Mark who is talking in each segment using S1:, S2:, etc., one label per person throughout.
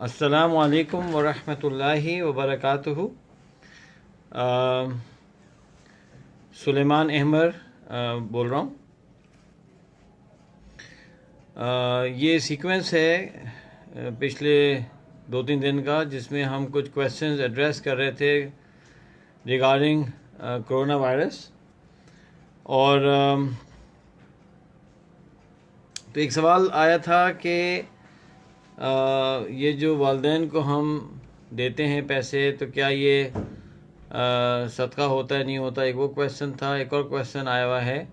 S1: السلام علیکم ورحمۃ اللہ وبرکاتہ۔ سلیمان احمد بول رہا ہوں۔ یہ سیکوینس ہے پچھلے 2-3 دن کا، جس میں ہم کچھ کویسچنز ایڈریس کر رہے تھے ریگارڈنگ کرونا وائرس۔ اور تو ایک سوال آیا تھا کہ یہ جو والدین کو ہم دیتے ہیں پیسے، تو کیا یہ صدقہ ہوتا ہے نہیں ہوتا، ایک وہ کویسچن تھا۔ ایک اور کویسچن آیا ہوا ہے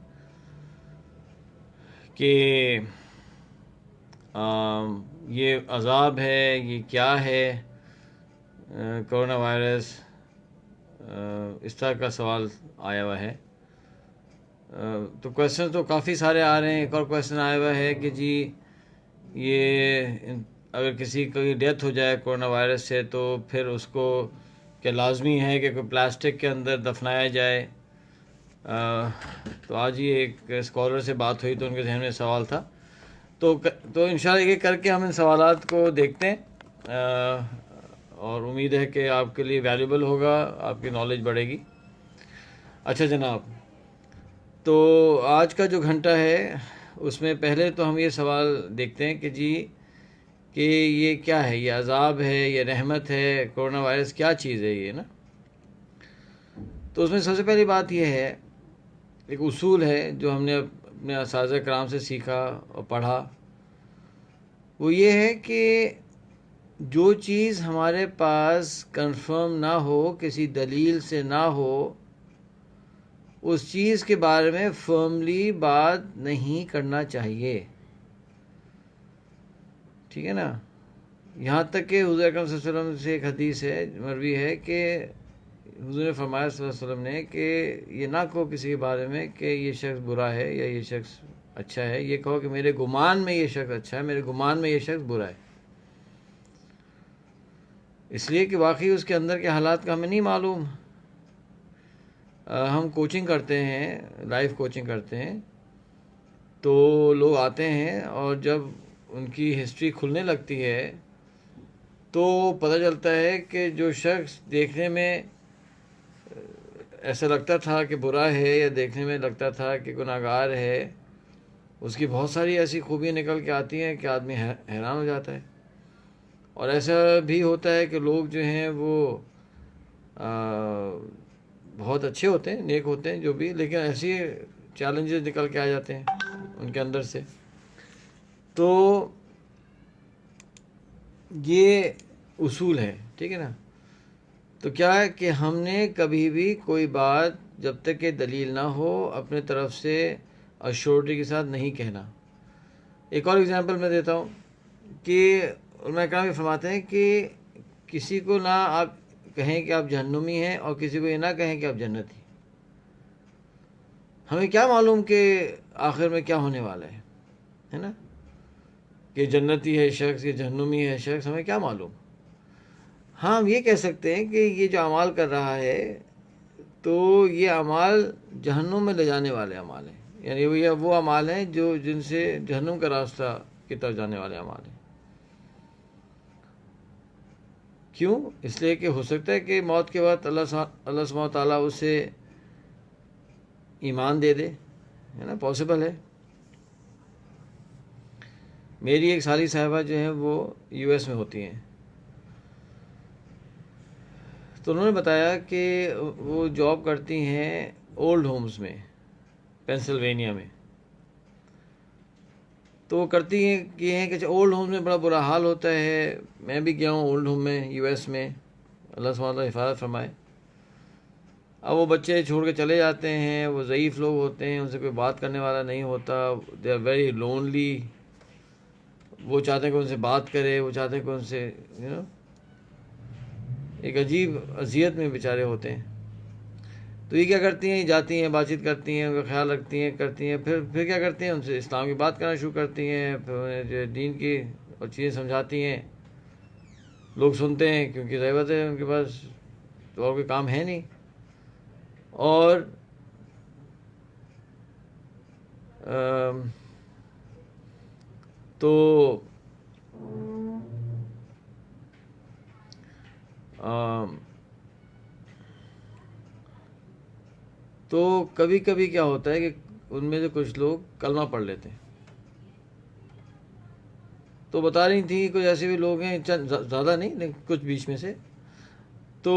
S1: کہ یہ عذاب ہے، یہ کیا ہے کرونا وائرس، اس طرح کا سوال آیا ہوا ہے۔ تو کویسچن تو کافی سارے آ رہے ہیں۔ ایک اور کویسچن آیا ہوا ہے کہ جی یہ اگر کسی کی ڈیتھ ہو جائے کرونا وائرس سے، تو پھر اس کو کیا لازمی ہے کہ کوئی پلاسٹک کے اندر دفنایا جائے؟ تو آج ہی ایک اسکالر سے بات ہوئی تو ان کے ذہن میں سوال تھا، تو انشاءاللہ یہ کر کے ہم ان سوالات کو دیکھتے ہیں، اور امید ہے کہ آپ کے لیے ویلیوبل ہوگا، آپ کی نالج بڑھے گی۔ اچھا جناب، تو آج کا جو گھنٹہ ہے اس میں پہلے تو ہم یہ سوال دیکھتے ہیں کہ جی کہ یہ کیا ہے، یہ عذاب ہے، یہ رحمت ہے، کرونا وائرس کیا چیز ہے یہ نا۔ تو اس میں سب سے پہلی بات یہ ہے، ایک اصول ہے جو ہم نے اپنے اساتذہ کرام سے سیکھا اور پڑھا، وہ یہ ہے کہ جو چیز ہمارے پاس کنفرم نہ ہو، کسی دلیل سے نہ ہو، اس چیز کے بارے میں فرملی بات نہیں کرنا چاہیے، ٹھیک ہے نا۔ یہاں تک کہ حضور اکرم صلی اللہ علیہ وسلم سے ایک حدیث ہے، مروی ہے، کہ حضور نے فرمایا صلی اللہ علیہ وسلم نے کہ یہ نہ کہو کسی کے بارے میں کہ یہ شخص برا ہے یا یہ شخص اچھا ہے، یہ کہو کہ میرے گمان میں یہ شخص اچھا ہے، میرے گمان میں یہ شخص برا ہے، اس لیے کہ واقعی اس کے اندر کے حالات کا ہمیں نہیں معلوم۔ ہم کوچنگ کرتے ہیں، لائف کوچنگ کرتے ہیں، تو لوگ آتے ہیں اور جب ان کی ہسٹری کھلنے لگتی ہے تو پتہ چلتا ہے کہ جو شخص دیکھنے میں ایسا لگتا تھا کہ برا ہے، یا دیکھنے میں لگتا تھا کہ گناہگار ہے، اس کی بہت ساری ایسی خوبیاں نکل کے آتی ہیں کہ آدمی حیران ہو جاتا ہے۔ اور ایسا بھی ہوتا ہے کہ لوگ جو ہیں وہ بہت اچھے ہوتے ہیں، نیک ہوتے ہیں جو بھی، لیکن ایسی چیلنجز نکل کے آ جاتے ہیں ان کے اندر سے۔ تو یہ اصول ہے، ٹھیک ہے نا۔ تو کیا ہے کہ ہم نے کبھی بھی کوئی بات جب تک کہ دلیل نہ ہو اپنے طرف سے ایشورٹی کے ساتھ نہیں کہنا۔ ایک اور اگزامپل میں دیتا ہوں کہ علماء کرام یہ فرماتے ہیں کہ کسی کو نہ آپ کہیں کہ آپ جہنمی ہیں، اور کسی کو یہ نہ کہیں کہ آپ جنتی۔ ہمیں کیا معلوم کہ آخر میں کیا ہونے والا ہے نا، کہ جنتی ہے شخص یا جہنمی ہے شخص، ہمیں کیا معلوم۔ ہاں ہم یہ کہہ سکتے ہیں کہ یہ جو اعمال کر رہا ہے تو یہ اعمال جہنم میں لے جانے والے اعمال ہیں، یعنی وہ اعمال ہیں جن سے جہنم کا راستہ کی طرف جانے والے اعمال ہیں۔ کیوں؟ اس لیے کہ ہو سکتا ہے کہ موت کے وقت اللہ سبحانہ و تعالیٰ اسے ایمان دے دے، ہے نا، پاسبل ہے۔ میری ایک سالی صاحبہ جو ہیں وہ یو ایس میں ہوتی ہیں، تو انہوں نے بتایا کہ وہ جاب کرتی ہیں اولڈ ہومز میں، پینسلوینیا میں۔ تو وہ کرتی ہیں کہ اولڈ ہومز میں بڑا برا حال ہوتا ہے۔ میں بھی گیا ہوں اولڈ ہوم میں، یو ایس میں، اللہ سبحانہ وتعالیٰ حفاظت فرمائے۔ اب وہ بچے چھوڑ کے چلے جاتے ہیں، وہ ضعیف لوگ ہوتے ہیں، ان سے کوئی بات کرنے والا نہیں ہوتا، دے آر ویری لونلی۔ وہ چاہتے ہیں کہ ان سے بات کرے، وہ چاہتے ہیں کہ ان سے ایک عجیب اذیت میں بیچارے ہوتے ہیں۔ تو یہ کیا کرتی ہیں، جاتی ہیں، بات چیت کرتی ہیں، ان کا خیال رکھتی ہیں، کرتی ہیں، پھر کیا کرتی ہیں، ان سے اسلام کی بات کرنا شروع کرتی ہیں، پھر انہیں جو دین کی اور چیزیں سمجھاتی ہیں۔ لوگ سنتے ہیں کیونکہ ظاہر بات ہے ان کے پاس تو اور کوئی کام ہے نہیں۔ اور تو تو کبھی کبھی کیا ہوتا ہے کہ ان میں سے کچھ لوگ کلمہ پڑھ لیتے ہیں. تو بتا رہی تھیں کچھ ایسے بھی لوگ ہیں، زیادہ نہیں لیکن کچھ بیچ میں سے. تو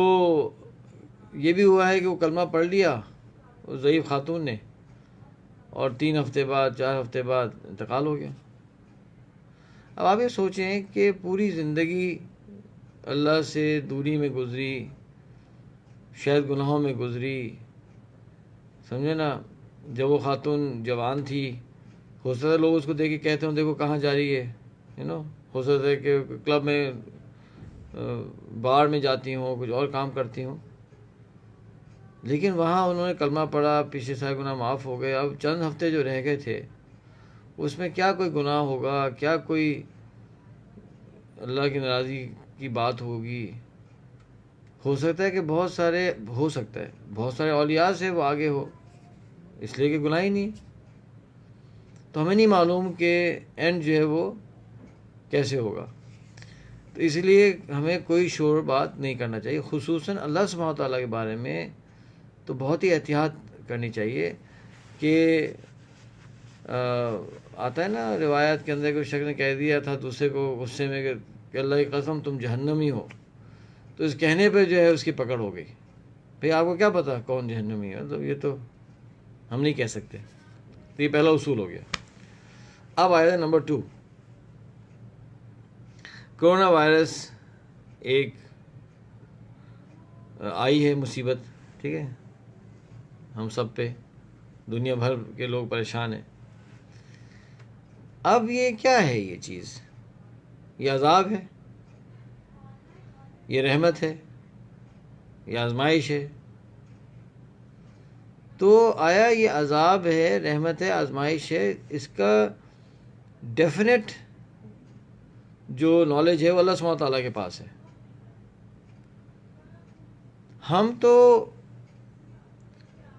S1: یہ بھی ہوا ہے کہ وہ کلمہ پڑھ لیا اس ضعیف خاتون نے، اور 3 ہفتے بعد 4 ہفتے بعد انتقال ہو گیا. اب آپ یہ سوچیں کہ پوری زندگی اللہ سے دوری میں گزری، شاید گناہوں میں گزری، سمجھے نا. جب وہ خاتون جوان تھی، ہو سکتا ہے لوگ اس کو دیکھ کے کہتے ہوں دیکھو کہاں جا رہی ہے، ہو سکتا ہے کہ کلب میں بار میں جاتی ہوں، کچھ اور کام کرتی ہوں، لیکن وہاں انہوں نے کلمہ پڑھا، پیچھے سارے گناہ معاف ہو گئے. اب چند ہفتے جو رہ گئے تھے اس میں کیا کوئی گناہ ہوگا، کیا کوئی اللہ کی ناراضی کی بات ہوگی. ہو سکتا ہے کہ بہت سارے اولیاء سے وہ آگے ہو، اس لیے کہ گناہ ہی نہیں. تو ہمیں نہیں معلوم کہ اینڈ جو ہے وہ کیسے ہوگا. تو اس لیے ہمیں کوئی شور بات نہیں کرنا چاہیے، خصوصاً اللہ سبحانہ و تعالیٰ کے بارے میں تو بہت ہی احتیاط کرنی چاہیے. کہ آتا ہے نا روایت کے اندر، کوئی شخص نے کہہ دیا تھا دوسرے کو غصے میں کہ اللہ کی قسم تم جہنمی ہو، تو اس کہنے پہ جو ہے اس کی پکڑ ہو گئی. بھئی آپ کو کیا پتا کون جہنمی ہے؟ تو یہ تو ہم نہیں کہہ سکتے. تو یہ پہلا اصول ہو گیا. اب آیا نمبر 2. کرونا وائرس ایک آئی ہے مصیبت، ٹھیک ہے، ہم سب پہ، دنیا بھر کے لوگ پریشان ہیں. اب یہ کیا ہے؟ یہ چیز، یہ عذاب ہے، یہ رحمت ہے، یہ آزمائش ہے. تو آیا یہ عذاب ہے، رحمت ہے، آزمائش ہے، اس کا ڈیفینیٹ جو نالج ہے وہ اللہ سبحانہ تعالیٰ کے پاس ہے. ہم تو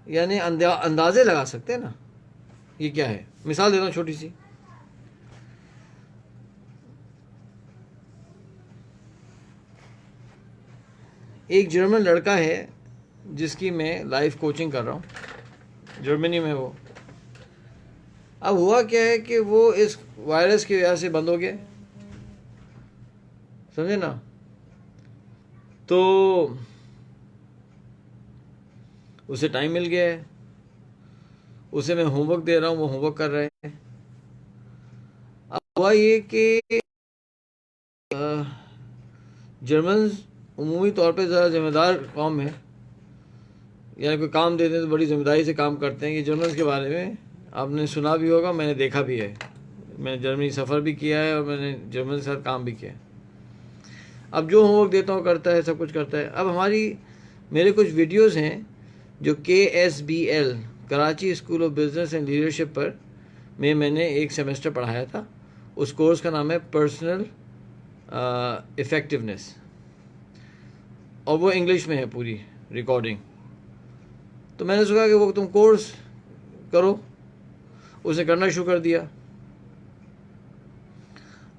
S1: یعنی اندازے لگا سکتے ہیں نا یہ کیا ہے. مثال دیتا ہوں چھوٹی سی. ایک جرمن لڑکا ہے جس کی میں لائف کوچنگ کر رہا ہوں، جرمنی میں وہ. اب ہوا کیا ہے کہ وہ اس وائرس کی وجہ سے بند ہو گیا، سمجھے نا. تو اسے ٹائم مل گیا ہے، اسے میں ہوم ورک دے رہا ہوں، وہ ہوم ورک کر رہے ہیں. اب ہوا یہ کہ جرمنز عمومی طور پہ ذرا ذمہ دار قوم ہے، یعنی کوئی کام دیتے ہیں تو بڑی ذمہ داری سے کام کرتے ہیں. یہ جرمنز کے بارے میں آپ نے سنا بھی ہوگا، میں نے دیکھا بھی ہے. میں نے جرمنی سفر بھی کیا ہے اور میں نے جرمن کے ساتھ کام بھی کیا ہے. اب جو ہوم ورک دیتا ہوں کرتا ہے، سب کچھ کرتا ہے. اب میرے کچھ ویڈیوز ہیں جو KSBL Karachi school of business and leadership پر میں نے ایک سیمسٹر پڑھایا تھا. اس کورس کا نام ہے پرسنل افیکٹونیس، اور وہ انگلش میں ہے پوری ریکارڈنگ. تو میں نے سوچا کہ وہ تم کورس کرو، اسے کرنا شروع کر دیا.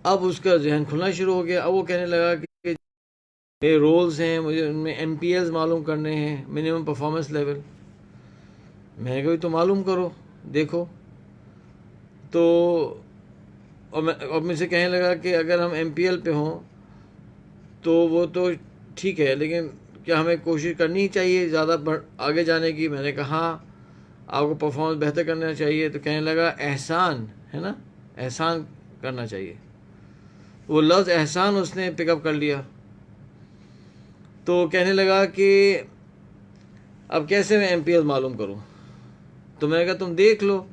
S1: اب اس کا ذہن کھلنا شروع ہو گیا. اب وہ کہنے لگا کہ میرے رولز ہیں، مجھے ان میں MPLs معلوم کرنے ہیں، منیمم پرفارمنس لیول. میں نے کہا تو معلوم کرو، دیکھو. تو اب مجھ سے کہنے لگا کہ اگر ہم MPL پہ ہوں تو وہ تو ٹھیک ہے، لیکن کیا ہمیں کوشش کرنی چاہیے زیادہ آگے جانے کی؟ میں نے کہا ہاں، آپ کو پرفارمنس بہتر کرنا چاہیے. تو کہنے لگا احسان ہے نا، احسان کرنا چاہیے. وہ لفظ احسان اس نے پک اپ کر لیا. تو کہنے لگا کہ اب کیسے میں MPL معلوم کروں؟ تو میں نے کہا تم دیکھ لو،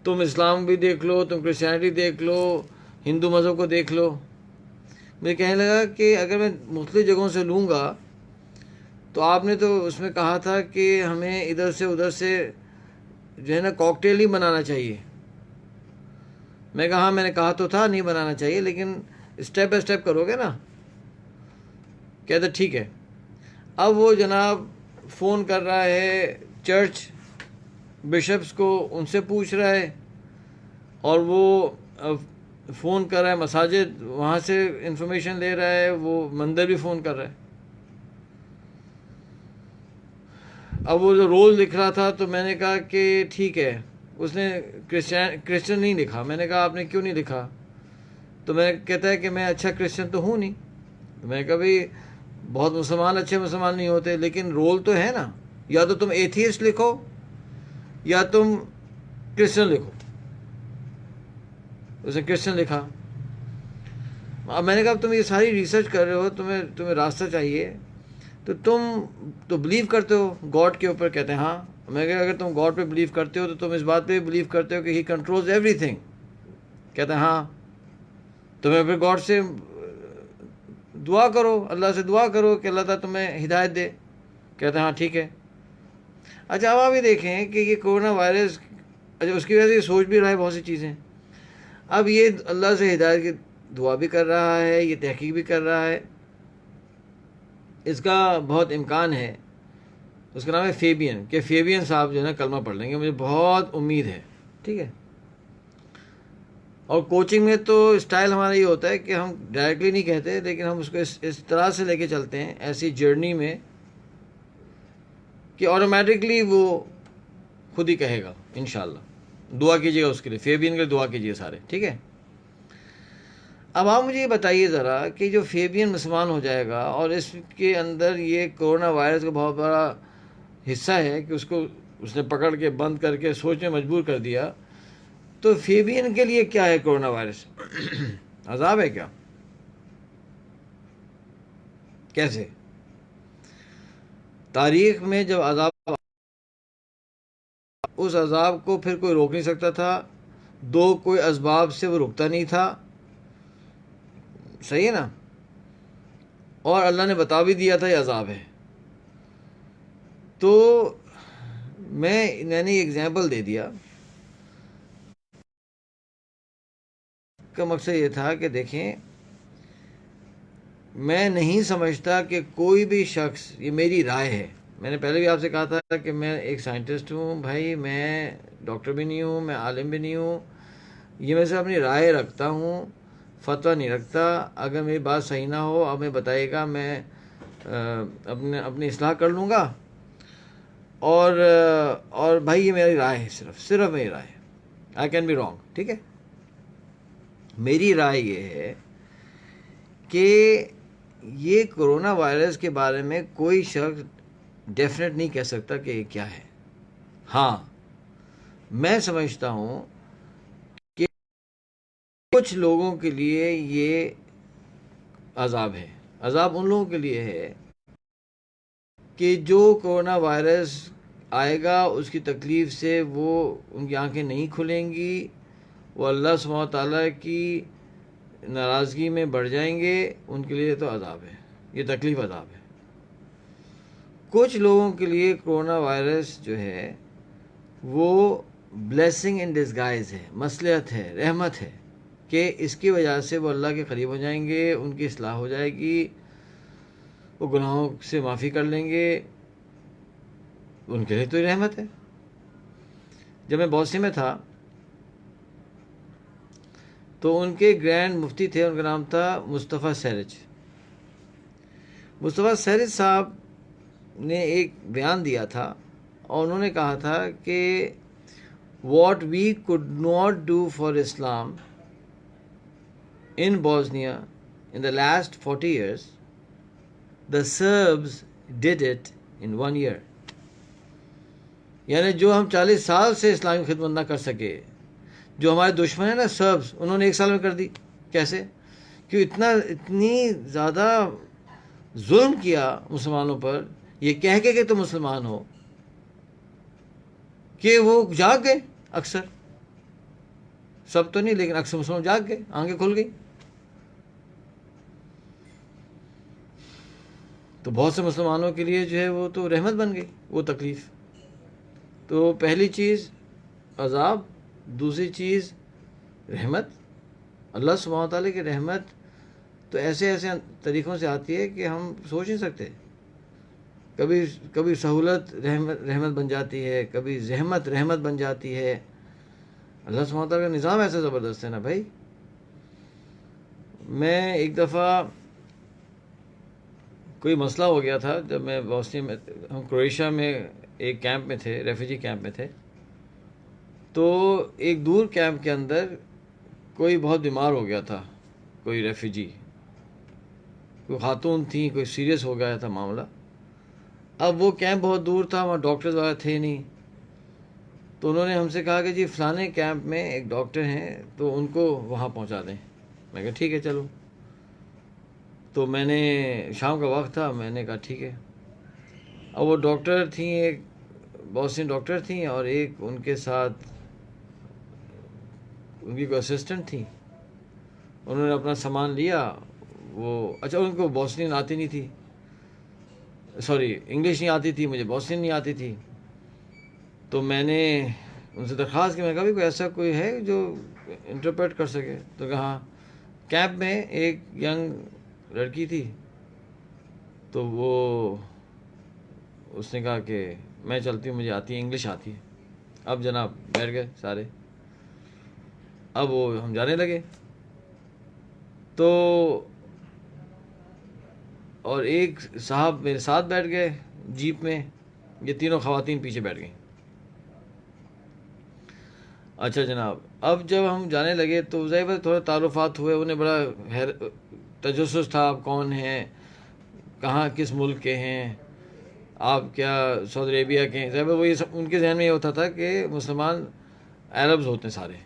S1: تم اسلام بھی دیکھ لو، تم کرسچینٹی دیکھ لو، ہندو مذہب کو دیکھ لو. مجھے کہنے لگا کہ اگر میں مختلف جگہوں سے لوں گا تو آپ نے تو اس میں کہا تھا کہ ہمیں ادھر سے ادھر سے جو ہے نا کاکٹیل ہی بنانا چاہیے. میں کہا ہاں، میں نے کہا تو تھا نہیں بنانا چاہیے، لیکن اسٹیپ بائی اسٹیپ کرو گے نا. کہتا ٹھیک ہے. اب وہ جناب فون کر رہا ہے چرچ بشپس کو، ان سے پوچھ رہا ہے، اور وہ فون کر رہا ہے مساجد، وہاں سے انفارمیشن لے رہا ہے، وہ مندر بھی فون کر رہا ہے. اب وہ جو رول لکھ رہا تھا تو میں نے کہا کہ ٹھیک ہے، اس نے کرسچن نہیں لکھا. میں نے کہا آپ نے کیوں نہیں لکھا؟ تو میں کہتا ہے کہ میں اچھا کرسچن تو ہوں نہیں. تو میں نے کہا بھائی بہت مسلمان اچھے مسلمان نہیں ہوتے، لیکن رول تو ہے نا، یا تو تم ایتھیسٹ لکھو یا تم کرسچن لکھو. اس نے کرسچن لکھا. اب میں نے کہا تم یہ ساری ریسرچ کر رہے ہو، تمہیں راستہ چاہیے، تو تم تو بلیو کرتے ہو گاڈ کے اوپر؟ کہتے ہیں ہاں. میں کہا اگر تم گاڈ پہ بلیو کرتے ہو تو تم اس بات پہ بلیو کرتے ہو کہ ہی کنٹرولز ایوری تھنگ؟ کہتے ہیں ہاں. تو میں پھر گاڈ سے دعا کرو، اللہ سے دعا کرو کہ اللہ تعالیٰ تمہیں ہدایت دے. کہتے ہیں ہاں ٹھیک ہے. اچھا اب آپ یہ دیکھیں کہ یہ کورونا وائرس، اچھا اس کی وجہ سے یہ سوچ بھی رہا ہے بہت سی چیزیں. اب یہ اللہ سے ہدایت کی دعا بھی کر رہا ہے، یہ تحقیق بھی کر رہا ہے. اس کا بہت امکان ہے. اس کا نام ہے فیبین، کہ فیبین صاحب جو ہے نا کلمہ پڑھ لیں گے، مجھے بہت امید ہے. ٹھیک ہے. اور کوچنگ میں تو اسٹائل ہمارا یہ ہوتا ہے کہ ہم ڈائریکٹلی نہیں کہتے، لیکن ہم اس کو اس طرح سے لے کے چلتے ہیں ایسی جرنی میں کہ آٹومیٹکلی وہ خود ہی کہے گا انشاءاللہ. دعا کیجیے گا اس کے لیے، فیبین کے لیے دعا کیجیے سارے. ٹھیک ہے. اب آپ مجھے یہ بتائیے ذرا کہ جو فیبین مسلمان ہو جائے گا اور اس کے اندر یہ کورونا وائرس کا بہت بڑا حصہ ہے کہ اس نے پکڑ کے بند کر کے سوچنے مجبور کر دیا، تو فیبین کے لیے کیا ہے کورونا وائرس؟ عذاب ہے کیا؟ کیسے؟ تاریخ میں جب عذاب، اس عذاب کو پھر کوئی روک نہیں سکتا تھا، کوئی اسباب سے وہ رکتا نہیں تھا. صحیح ہے نا؟ اور اللہ نے بتا بھی دیا تھا یہ عذاب ہے. تو میں نے یہ اگزامپل دے دیا. کا مقصد یہ تھا کہ دیکھیں، میں نہیں سمجھتا کہ کوئی بھی شخص، یہ میری رائے ہے، میں نے پہلے بھی آپ سے کہا تھا کہ میں ایک سائنٹسٹ ہوں بھائی، میں ڈاکٹر بھی نہیں ہوں، میں عالم بھی نہیں ہوں. یہ میں سے اپنی رائے رکھتا ہوں، فتویٰ نہیں رکھتا. اگر میری بات صحیح نہ ہو آپ میں بتائیے گا، میں اپنی اصلاح کر لوں گا. اور بھائی یہ میری رائے ہے، صرف میری رائے ہے. I can be wrong. ٹھیک ہے. میری رائے یہ ہے کہ یہ کرونا وائرس کے بارے میں کوئی شخص ڈیفینیٹ نہیں کہہ سکتا کہ یہ کیا ہے. ہاں میں سمجھتا ہوں کہ کچھ لوگوں کے لیے یہ عذاب ہے. عذاب ان لوگوں کے لیے ہے کہ جو کرونا وائرس آئے گا اس کی تکلیف سے وہ ان کی آنکھیں نہیں کھلیں گی، وہ اللہ سبحانہ تعالیٰ کی ناراضگی میں بڑھ جائیں گے. ان کے لیے تو عذاب ہے، یہ تکلیف عذاب ہے. کچھ لوگوں کے لیے کرونا وائرس جو ہے وہ بلیسنگ ان ڈسگائز ہے، مصلحت ہے، رحمت ہے، کہ اس کی وجہ سے وہ اللہ کے قریب ہو جائیں گے، ان کی اصلاح ہو جائے گی، وہ گناہوں سے معافی کر لیں گے. ان کے لیے تو یہ رحمت ہے. جب میں بوسنی میں تھا تو ان کے گرینڈ مفتی تھے، ان کا نام تھا مصطفیٰ سیرج. مصطفیٰ سیرج صاحب نے ایک بیان دیا تھا اور انہوں نے کہا تھا کہ what we could not do for Islam in Bosnia in the last 40 years, the Serbs did it in 1 year. یعنی جو ہم 40 سال سے اسلامی خدمت نہ کر سکے، جو ہمارے دشمن ہیں نا سربز، انہوں نے 1 سال میں کر دی. کیسے؟ کہ اتنی زیادہ ظلم کیا مسلمانوں پر، یہ کہہ کے کہ تم مسلمان ہو، کہ وہ جاگ گئے. اکثر، سب تو نہیں لیکن اکثر مسلمان جاگ گئے، آنکھیں کھل گئی. تو بہت سے مسلمانوں کے لیے جو ہے وہ تو رحمت بن گئی وہ تکلیف. تو پہلی چیز عذاب، دوسری چیز رحمت. اللہ سبحانہ تعالیٰ کی رحمت تو ایسے طریقوں سے آتی ہے کہ ہم سوچ نہیں سکتے. کبھی سہولت رحمت بن جاتی ہے، کبھی زحمت رحمت بن جاتی ہے. اللہ سبحانہ تعالیٰ کا نظام ایسا زبردست ہے نا بھائی. میں ایک دفعہ کوئی مسئلہ ہو گیا تھا جب میں بوسنیا میں، ہم کروشیا میں ایک کیمپ میں تھے، ریفیوجی کیمپ میں تھے. تو ایک دور کیمپ کے اندر کوئی بہت بیمار ہو گیا تھا، کوئی ریفیوجی، کوئی خاتون تھیں، کوئی سیریس ہو گیا تھا معاملہ. اب وہ کیمپ بہت دور تھا، وہاں ڈاکٹرز وغیرہ تھے نہیں. تو انہوں نے ہم سے کہا کہ جی فلانے کیمپ میں ایک ڈاکٹر ہیں تو ان کو وہاں پہنچا دیں. میں کہا ٹھیک ہے چلو. تو میں نے، شام کا وقت تھا، میں نے کہا ٹھیک ہے. اب وہ ڈاکٹر تھیں، ایک بہت سی ڈاکٹر تھیں اور ایک ان کے ساتھ ان کی کوئی اسسٹنٹ تھی. انہوں نے اپنا سامان لیا. وہ اچھا، ان کو بوسنین آتی نہیں تھی، سوری انگلش نہیں آتی تھی، مجھے بوسنین نہیں آتی تھی. تو میں نے ان سے درخواست کی، میں نے کہا بھی کوئی ایسا کوئی ہے جو انٹرپریٹ کر سکے. تو کہا کیمپ میں ایک ینگ لڑکی تھی. تو وہ اس نے کہا کہ میں چلتی ہوں، مجھے آتی ہے، انگلش آتی ہے. اب جناب بیٹھ گئے سارے. اب وہ ہم جانے لگے. تو اور ایک صاحب میرے ساتھ بیٹھ گئے جیپ میں، یہ تینوں خواتین پیچھے بیٹھ گئیں. اچھا جناب، اب جب ہم جانے لگے تو ظاہر تھوڑے تعارفات ہوئے. انہیں بڑا تجسس تھا، آپ کون ہیں، کہاں کس ملک کے ہیں، آپ کیا سعودی عربیہ کے ہیں. ظاہر وہ ان کے ذہن میں یہ ہوتا تھا کہ مسلمان عربز ہوتے ہیں سارے.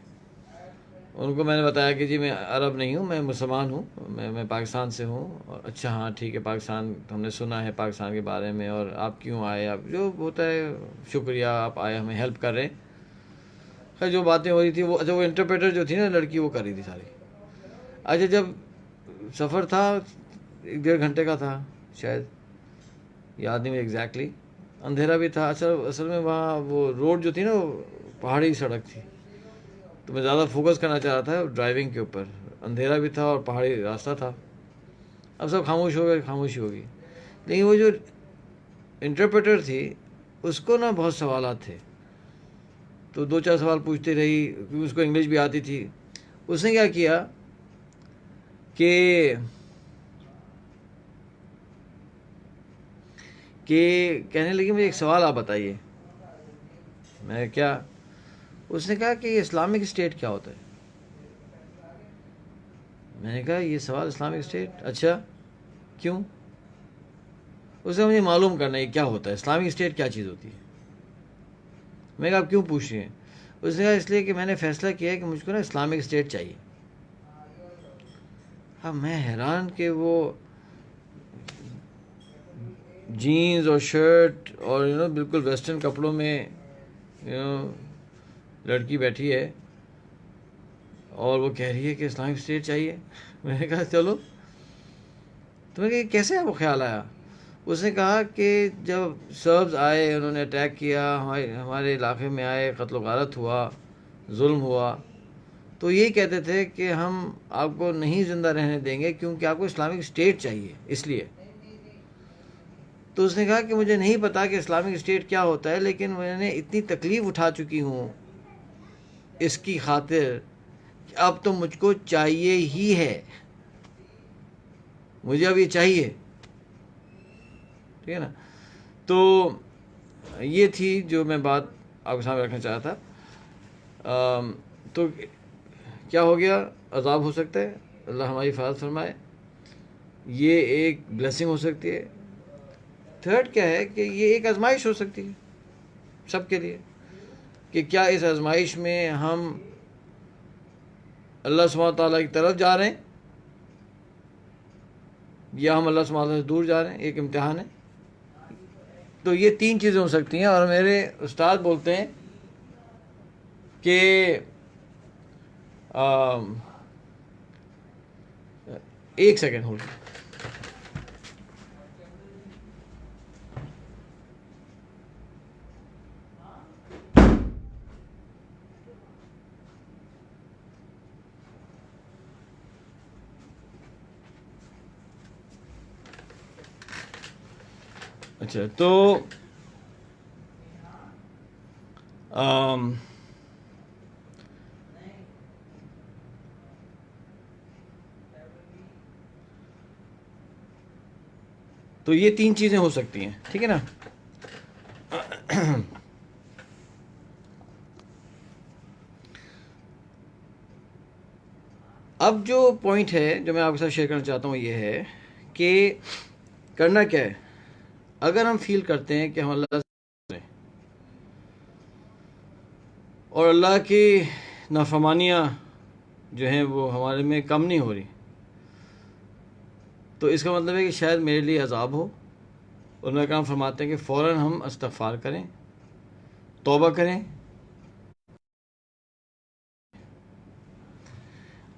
S1: ان کو میں نے بتایا کہ جی میں عرب نہیں ہوں، میں مسلمان ہوں، میں پاکستان سے ہوں. اور اچھا ہاں ٹھیک ہے، پاکستان ہم نے سنا ہے پاکستان کے بارے میں، اور آپ کیوں آئے، آپ جو ہوتا ہے شکریہ آپ آئے ہمیں ہیلپ کر رہے ہیں. خیر جو باتیں ہو رہی تھی وہ، اچھا وہ انٹرپریٹر جو تھی نا لڑکی، وہ کر رہی تھی ساری. اچھا جب سفر تھا 1.5 گھنٹے کا تھا شاید، یاد نہیں مجھے ایگزیکٹلی، اندھیرا بھی تھا. اصل میں وہاں وہ روڈ جو تھی نا وہ پہاڑی سڑک تھی. تو میں زیادہ فوکس کرنا چاہ رہا تھا ڈرائیونگ کے اوپر. اندھیرا بھی تھا اور پہاڑی راستہ تھا. اب سب خاموش ہو گئے، خاموشی ہوگی. لیکن وہ جو انٹرپریٹر تھی اس کو نا بہت سوالات تھے. تو 2-4 سوال پوچھتے رہی کیونکہ اس کو انگلش بھی آتی تھی. اس نے کیا کیا کہ کہنے لگی مجھے ایک سوال آپ بتائیے. میں کیا؟ اس نے کہا کہ یہ اسلامک اسٹیٹ کیا ہوتا ہے. میں نے کہا یہ سوال اسلامک اسٹیٹ، اچھا کیوں؟ اس نے مجھے معلوم کرنا ہے کیا ہوتا ہے، اسلامک اسٹیٹ کیا چیز ہوتی ہے. میں نے کہا آپ کیوں پوچھ رہے ہیں؟ اس نے کہا اس لیے کہ میں نے فیصلہ کیا ہے کہ مجھ کو نا اسلامک اسٹیٹ چاہیے. اب میں حیران کہ وہ جینز اور شرٹ اور بالکل ویسٹرن کپڑوں میں لڑکی بیٹھی ہے اور وہ کہہ رہی ہے کہ اسلامک اسٹیٹ چاہیے. میں نے کہا چلو. تو میں کہ کیسے آپ کو خیال آیا؟ اس نے کہا کہ جب سربز آئے، انہوں نے اٹیک کیا، ہمارے علاقے میں آئے، قتل و غارت ہوا، ظلم ہوا، تو یہی کہتے تھے کہ ہم آپ کو نہیں زندہ رہنے دیں گے کیونکہ آپ کو اسلامک اسٹیٹ چاہیے اس لیے. تو اس نے کہا کہ مجھے نہیں پتا کہ اسلامک اسٹیٹ کیا ہوتا ہے، لیکن میں نے اتنی تکلیف اٹھا چکی ہوں اس کی خاطر کہ اب تو مجھ کو چاہیے ہی ہے، مجھے اب یہ چاہیے. ٹھیک ہے نا. تو یہ تھی جو میں بات آپ کے سامنے رکھنا چاہا تھا. تو کیا ہو گیا؟ عذاب ہو سکتا ہے، اللہ ہماری حفاظت فرمائے. یہ ایک بلیسنگ ہو سکتی ہے. تھرڈ کیا ہے کہ یہ ایک آزمائش ہو سکتی ہے سب کے لیے، کہ کیا اس آزمائش میں ہم اللہ سبحانہ تعالیٰ کی طرف جا رہے ہیں یا ہم اللہ سبحانہ تعالیٰ سے دور جا رہے ہیں. ایک امتحان ہے. تو یہ 3 چیزیں ہو سکتی ہیں. اور میرے استاد بولتے ہیں کہ ایک سیکنڈ ہولڈ. اچھا تو تو یہ 3 چیزیں ہو سکتی ہیں. ٹھیک ہے نا. اب جو پوائنٹ ہے جو میں آپ کے ساتھ شیئر کرنا چاہتا ہوں یہ ہے کہ کرنا کیا ہے. اگر ہم فیل کرتے ہیں کہ ہم اللہ سے اور اللہ کی نافرمانیاں جو ہیں وہ ہمارے میں کم نہیں ہو رہی، تو اس کا مطلب ہے کہ شاید میرے لیے عذاب ہو. اور میں کام فرماتے ہیں کہ فوراً ہم استغفار کریں، توبہ کریں.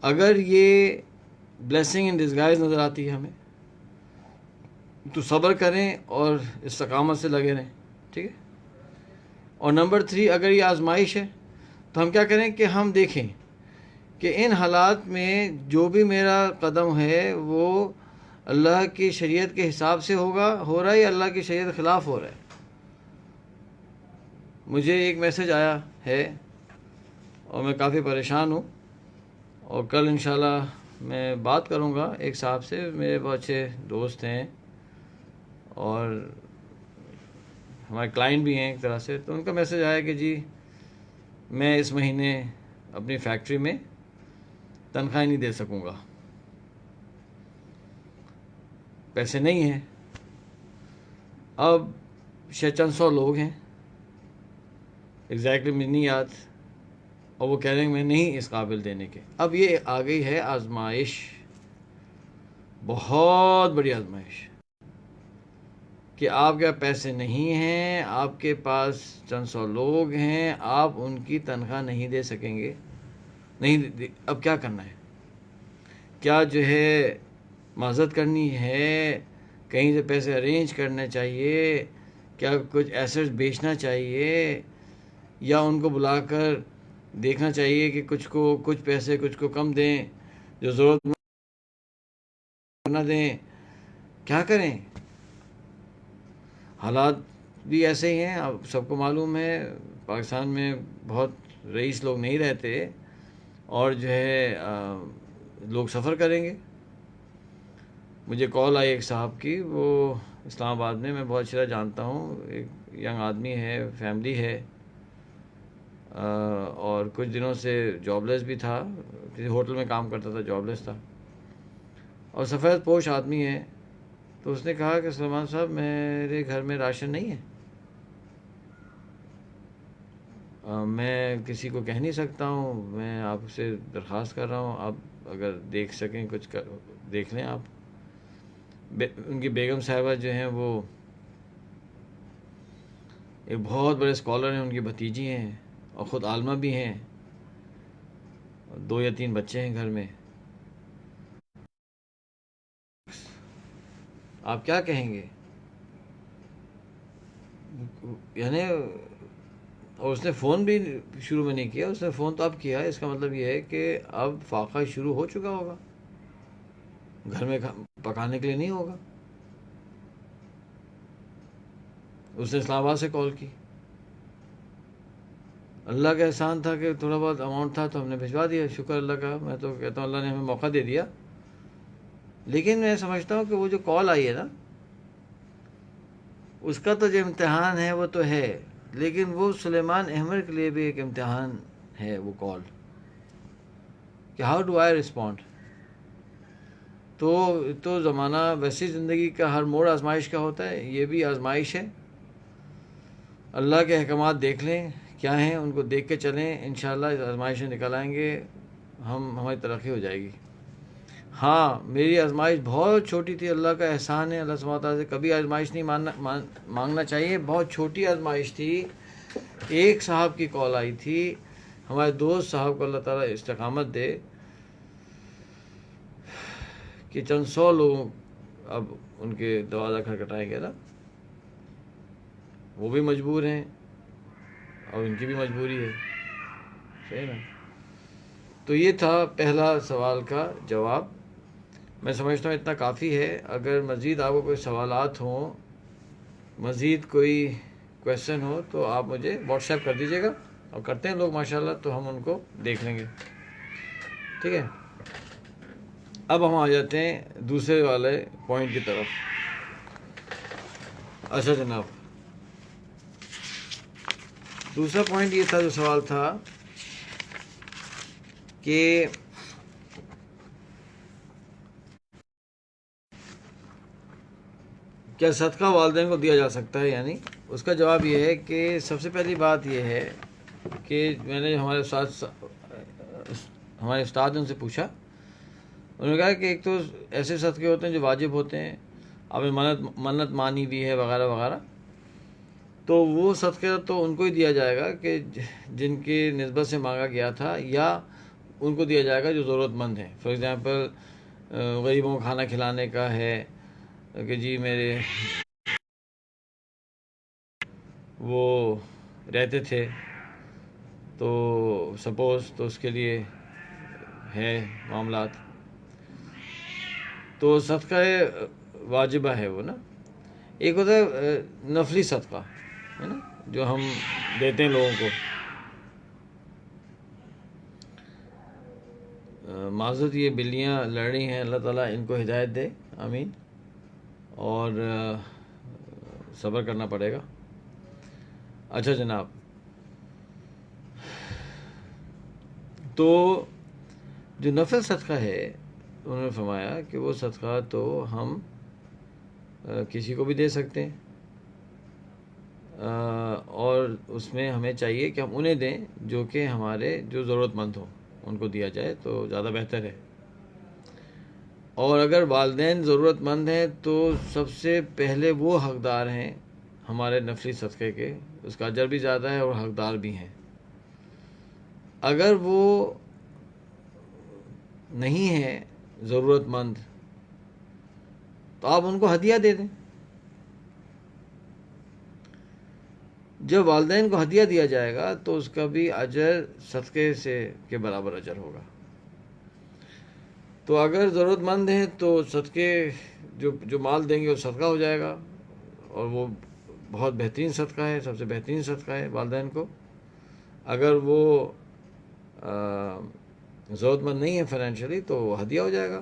S1: اگر یہ بلیسنگ ان ڈسگائز نظر آتی ہے ہمیں تو صبر کریں اور استقامت سے لگے رہیں. ٹھیک ہے. اور نمبر 3، اگر یہ آزمائش ہے تو ہم کیا کریں کہ ہم دیکھیں کہ ان حالات میں جو بھی میرا قدم ہے وہ اللہ کی شریعت کے حساب سے ہو رہا ہے یا اللہ کی شریعت کے خلاف ہو رہا ہے. مجھے ایک میسج آیا ہے اور میں کافی پریشان ہوں، اور کل انشاءاللہ میں بات کروں گا ایک صاحب سے، میرے بہت اچھے دوست ہیں اور ہمارے کلائنٹ بھی ہیں ایک طرح سے. تو ان کا میسج آیا کہ جی میں اس مہینے اپنی فیکٹری میں تنخواہ نہیں دے سکوں گا، پیسے نہیں ہیں. اب شاید چند سو لوگ ہیں، ایگزیکٹلی مجھے نہیں یاد، اور وہ کہہ رہے ہیں میں نہیں اس قابل دینے کے. اب یہ آ گئی ہے آزمائش، بہت بڑی آزمائش، کہ آپ کے پیسے نہیں ہیں، آپ کے پاس چند سو لوگ ہیں، آپ ان کی تنخواہ نہیں دے سکیں گے. نہیں، اب کیا کرنا ہے؟ کیا جو ہے معذرت کرنی ہے؟ کہیں سے پیسے ارینج کرنا چاہیے؟ کیا کچھ ایسٹس بیچنا چاہیے؟ یا ان کو بلا کر دیکھنا چاہیے کہ کچھ کو کچھ پیسے کچھ کو کم دیں، جو ضرورت نہ دیں؟ کیا کریں؟ حالات بھی ایسے ہی ہیں. اب سب کو معلوم ہے پاکستان میں بہت رئیس لوگ نہیں رہتے، اور جو ہے لوگ سفر کریں گے. مجھے کال آئی ایک صاحب کی، وہ اسلام آباد میں، میں بہت اچھی طرح جانتا ہوں، ایک ینگ آدمی ہے، فیملی ہے، اور کچھ دنوں سے جاب لیس بھی تھا، کسی ہوٹل میں کام کرتا تھا، جاب لیس تھا، اور سفید پوش آدمی ہے. تو اس نے کہا کہ سلمان صاحب میرے گھر میں راشن نہیں ہے، میں کسی کو کہہ نہیں سکتا ہوں، میں آپ سے درخواست کر رہا ہوں، آپ اگر دیکھ سکیں کچھ دیکھ لیں. آپ ان کی بیگم صاحبہ جو ہیں وہ ایک بہت بڑے اسکالر ہیں، ان کی بھتیجی ہیں اور خود عالمہ بھی ہیں، 2 یا 3 بچے ہیں گھر میں. آپ کیا کہیں گے؟ یعنی اور اس نے فون بھی شروع میں نہیں کیا، اس نے فون تو اب کیا. اس کا مطلب یہ ہے کہ اب فاقہ شروع ہو چکا ہوگا، گھر میں پکانے کے لیے نہیں ہوگا. اس نے اسلام آباد سے کال کی. اللہ کا احسان تھا کہ تھوڑا بہت اماؤنٹ تھا تو ہم نے بھجوا دیا، شکر اللہ کا. میں تو کہتا ہوں اللہ نے ہمیں موقع دے دیا. لیکن میں سمجھتا ہوں کہ وہ جو کال آئی ہے نا، اس کا تو جو امتحان ہے وہ تو ہے، لیکن وہ سلیمان احمد کے لیے بھی ایک امتحان ہے وہ کال، کہ ہاؤ ڈو آئی رسپونڈ. تو زمانہ ویسی زندگی کا ہر موڑ آزمائش کا ہوتا ہے، یہ بھی آزمائش ہے. اللہ کے احکامات دیکھ لیں کیا ہیں، ان کو دیکھ کے چلیں، انشاءاللہ اس آزمائش سے نکل آئیں گے، ہماری ترقی ہو جائے گی. ہاں میری آزمائش بہت چھوٹی تھی، اللہ کا احسان ہے. اللہ سبحانہ تعالیٰ سے کبھی آزمائش نہیں مانگنا چاہیے. بہت چھوٹی آزمائش تھی. ایک صاحب کی کال آئی تھی، ہمارے دوست صاحب کو اللہ تعالیٰ استقامت دے، کہ چند سو لوگ اب ان کے دروازہ کھٹکھٹائیں گے نا، وہ بھی مجبور ہیں اور ان کی بھی مجبوری ہے. صحیح نا؟ تو یہ تھا پہلا سوال کا جواب. میں سمجھتا ہوں اتنا کافی ہے. اگر مزید آپ کو کوئی سوالات ہوں، مزید کوئی کویشچن ہو تو آپ مجھے واٹس ایپ کر دیجیے گا، اور کرتے ہیں لوگ ماشاءاللہ، تو ہم ان کو دیکھ لیں گے. ٹھیک ہے. اب ہم آ جاتے ہیں دوسرے والے پوائنٹ کی طرف. اچھا جناب، دوسرا پوائنٹ یہ تھا، جو سوال تھا کہ کیا صدقہ والدین کو دیا جا سکتا ہے، یعنی اس کا جواب یہ ہے کہ سب سے پہلی بات یہ ہے کہ میں نے ہمارے استاد نے ان سے پوچھا، انہوں نے کہا کہ ایک تو ایسے صدقے ہوتے ہیں جو واجب ہوتے ہیں، آپ نے منت مانی بھی ہے وغیرہ وغیرہ، تو وہ صدقہ تو ان کو ہی دیا جائے گا کہ جن کی نسبت سے مانگا گیا تھا، یا ان کو دیا جائے گا جو ضرورت مند ہیں. فار ایگزامپل غریبوں کو کھانا کھلانے کا ہے کہ جی میرے وہ رہتے تھے تو سپوز، تو اس کے لیے ہے معاملات، تو صدقہ واجبہ ہے وہ نا. ایک ہوتا ہے نفلی صدقہ، ہے نا، جو ہم دیتے ہیں لوگوں کو. معذرت، یہ بلیاں لڑ رہی ہیں، اللہ تعالیٰ ان کو ہدایت دے، آمین. اور صبر کرنا پڑے گا. اچھا جناب، تو جو نفل صدقہ ہے، انہوں نے فرمایا کہ وہ صدقہ تو ہم کسی کو بھی دے سکتے ہیں، اور اس میں ہمیں چاہیے کہ ہم انہیں دیں جو کہ ہمارے جو ضرورت مند ہوں، ان کو دیا جائے تو زیادہ بہتر ہے. اور اگر والدین ضرورت مند ہیں تو سب سے پہلے وہ حقدار ہیں ہمارے نفلی صدقے کے، اس کا اجر بھی زیادہ ہے اور حقدار بھی ہیں. اگر وہ نہیں ہے ضرورت مند تو آپ ان کو ہدیہ دے دیں. جب والدین کو ہدیہ دیا جائے گا تو اس کا بھی اجر صدقے سے کے برابر اجر ہوگا. تو اگر ضرورت مند ہیں تو صدقے جو مال دیں گے وہ صدقہ ہو جائے گا، اور وہ بہت بہترین صدقہ ہے، سب سے بہترین صدقہ ہے والدین کو. اگر وہ ضرورت مند نہیں ہے فائنینشلی تو وہ ہدیہ ہو جائے گا.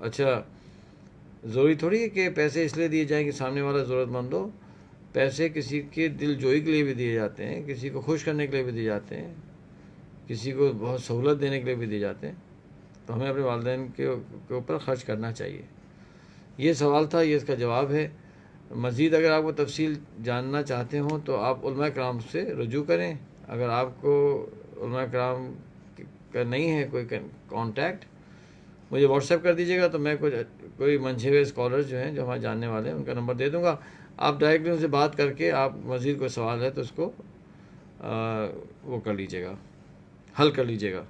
S1: اچھا، ضروری تھوڑی ہے کہ پیسے اس لیے دیے جائیں کہ سامنے والا ضرورت مند ہو. پیسے کسی کے دل جوئی کے لیے بھی دیے جاتے ہیں، کسی کو خوش کرنے کے لیے بھی دیے جاتے ہیں، کسی کو بہت سہولت دینے کے لیے بھی دیے جاتے ہیں. تو ہمیں اپنے والدین کے اوپر خرچ کرنا چاہیے. یہ سوال تھا، یہ اس کا جواب ہے. مزید اگر آپ کو تفصیل جاننا چاہتے ہوں تو آپ علماء کرام سے رجوع کریں. اگر آپ کو علماء کرام کا نہیں ہے کوئی کانٹیکٹ، مجھے واٹس ایپ کر دیجیے گا، تو میں کوئی منجھے ہوئے اسکالرز جو ہیں، جو ہمارے جاننے والے ہیں، ان کا نمبر دے دوں گا. آپ ڈائریکٹلی ان سے بات کر کے، آپ مزید کوئی سوال ہے تو اس کو وہ کر لیجیے گا، حل کر لیجیے گا.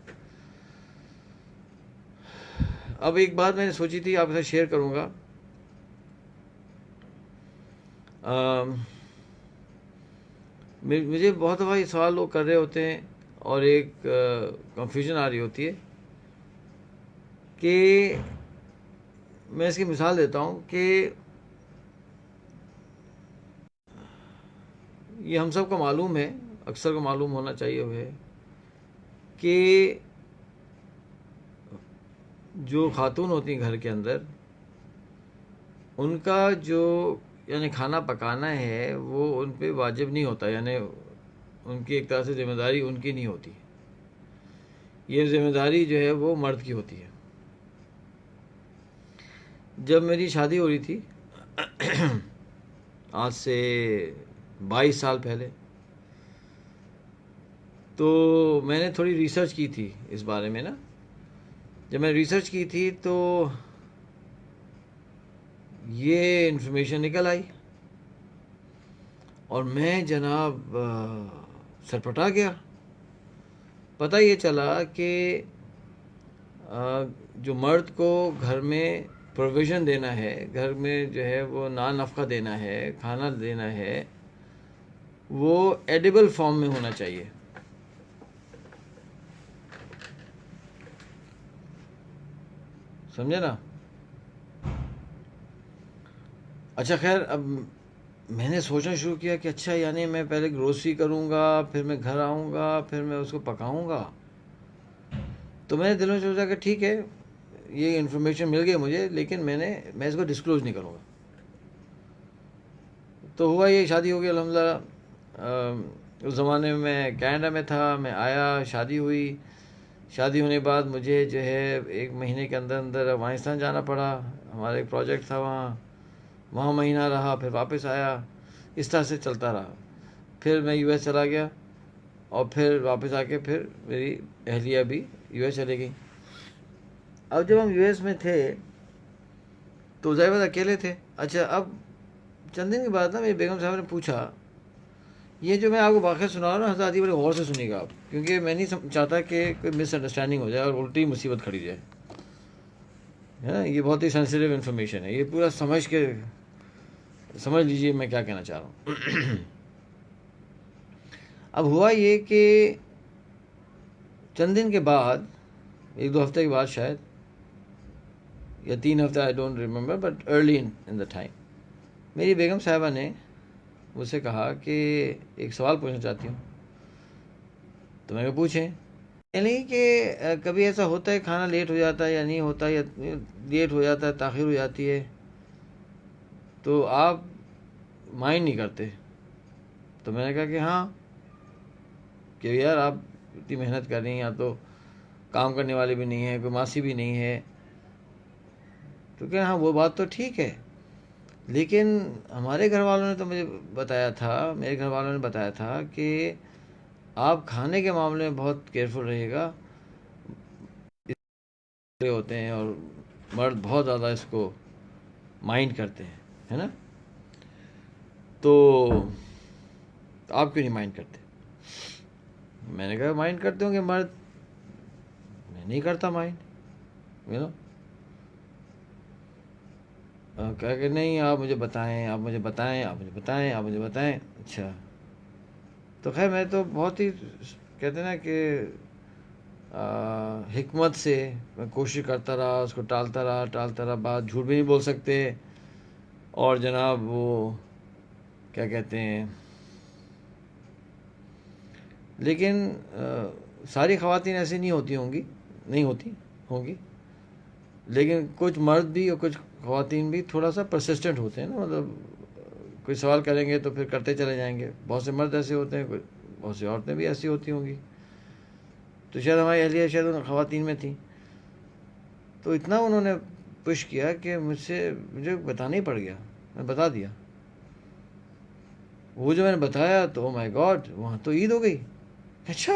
S1: اب ایک بات میں نے سوچی تھی، آپ سے شیئر کروں گا. مجھے بہت دفعہ یہ سوال لوگ کر رہے ہوتے ہیں، اور ایک کنفیوژن آ رہی ہوتی ہے کہ میں اس کی مثال دیتا ہوں کہ یہ ہم سب کو معلوم ہے، اکثر کو معلوم ہونا چاہیے وہ ہے کہ جو خاتون ہوتی ہیں گھر کے اندر، ان کا جو یعنی کھانا پکانا ہے وہ ان پہ واجب نہیں ہوتا، یعنی ان کی ایک طرح سے ذمہ داری ان کی نہیں ہوتی. یہ ذمہ داری جو ہے وہ مرد کی ہوتی ہے. جب میری شادی ہو رہی تھی آج سے 22 سال پہلے، تو میں نے تھوڑی ریسرچ کی تھی اس بارے میں نا. جب میں ریسرچ کی تھی تو یہ انفارمیشن نکل آئی، اور میں جناب سرپٹا گیا. پتہ یہ چلا کہ جو مرد کو گھر میں پروویژن دینا ہے، گھر میں جو ہے وہ نفقہ دینا ہے، کھانا دینا ہے، وہ ایڈیبل فارم میں ہونا چاہیے. سمجھے نا؟ اچھا خیر، اب میں نے سوچنا شروع کیا کہ اچھا، یعنی میں پہلے گروسری کروں گا، پھر میں گھر آؤں گا، پھر میں اس کو پکاؤں گا. تو میں نے دل میں سوچا کہ ٹھیک ہے، یہ انفارمیشن مل گئی مجھے، لیکن میں اس کو ڈسکلوز نہیں کروں گا. تو ہوا یہ، شادی ہو گئی الحمدللہ. اس زمانے میں کینیڈا میں تھا، میں آیا، شادی ہوئی، شادی ہونے کے بعد مجھے جو ہے 1 مہینے کے اندر اندر افغانستان جانا پڑا، ہمارا ایک پروجیکٹ تھا وہاں مہینہ رہا، پھر واپس آیا، اس طرح سے چلتا رہا۔ پھر میں US چلا گیا، اور پھر واپس آ کے پھر میری اہلیہ بھی US چلے گئی۔ اب جب ہم US میں تھے تو ظاہر بات اکیلے تھے۔ اچھا، اب چند دن کے بعد نا میری بیگم صاحب نے پوچھا، یہ جو میں آپ کو واقعہ سنا رہا ہوں نا حضرت بڑے غور سے سنیے گا آپ، کیونکہ میں نہیں چاہتا کہ کوئی مس انڈرسٹینڈنگ ہو جائے اور الٹی مصیبت کھڑی جائے، ہے نا۔ یہ بہت ہی سینسیٹیو انفارمیشن ہے، یہ پورا سمجھ لیجئے میں کیا کہنا چاہ رہا ہوں۔ اب ہوا یہ کہ چند دن کے بعد، 1-2 ہفتے کے بعد شاید، یا 3 ہفتے، I don't remember, but early in the time, میری بیگم صاحبہ نے مجھ سے کہا کہ ایک سوال پوچھنا چاہتی ہوں۔ تو میں نے پوچھیں، یعنی کہ کبھی ایسا ہوتا ہے کھانا لیٹ ہو جاتا ہے یا نہیں ہوتا، یا لیٹ ہو جاتا ہے، تاخیر ہو جاتی ہے، تو آپ مائنڈ نہیں کرتے؟ تو میں نے کہا کہ ہاں، کہ یار آپ اتنی محنت کر رہی ہیں، یا تو کام کرنے والے بھی نہیں ہیں، کوئی ماسی بھی نہیں ہے، تو کہ ہاں وہ بات تو ٹھیک ہے، لیکن ہمارے گھر والوں نے تو مجھے بتایا تھا، میرے گھر والوں نے بتایا تھا کہ آپ کھانے کے معاملے میں بہت کیئرفل رہے گا، ہوتے ہیں اور مرد بہت زیادہ اس کو مائنڈ کرتے ہیں، ہے نا۔ تو آپ کیوں نہیں مائنڈ کرتے؟ میں نے کہا مائنڈ کرتے ہوں گے مرد، میں نہیں کرتا مائنڈ، کہا کہ نہیں، آپ مجھے بتائیں، آپ مجھے بتائیں، آپ مجھے بتائیں، آپ مجھے بتائیں۔ اچھا، تو خیر میں تو بہت ہی کہتے ہیں نا کہ حکمت سے میں کوشش کرتا رہا، اس کو ٹالتا رہا، بات جھوٹ بھی نہیں بول سکتے، اور جناب وہ کیا کہتے ہیں، لیکن ساری خواتین ایسی نہیں ہوتی ہوں گی، لیکن کچھ مرد بھی اور کچھ خواتین بھی تھوڑا سا پرسسٹنٹ ہوتے ہیں نا، مطلب کوئی سوال کریں گے تو پھر کرتے چلے جائیں گے۔ بہت سے مرد ایسے ہوتے ہیں، بہت سی عورتیں بھی ایسی ہوتی ہوں گی، تو شاید ہماری اہلیہ شاید ان خواتین میں تھیں۔ تو اتنا انہوں نے پش کیا کہ مجھے بتانا ہی پڑ گیا، میں بتا دیا۔ وہ جو میں نے بتایا تو او مائی گاڈ، وہاں تو عید ہو گئی۔ اچھا،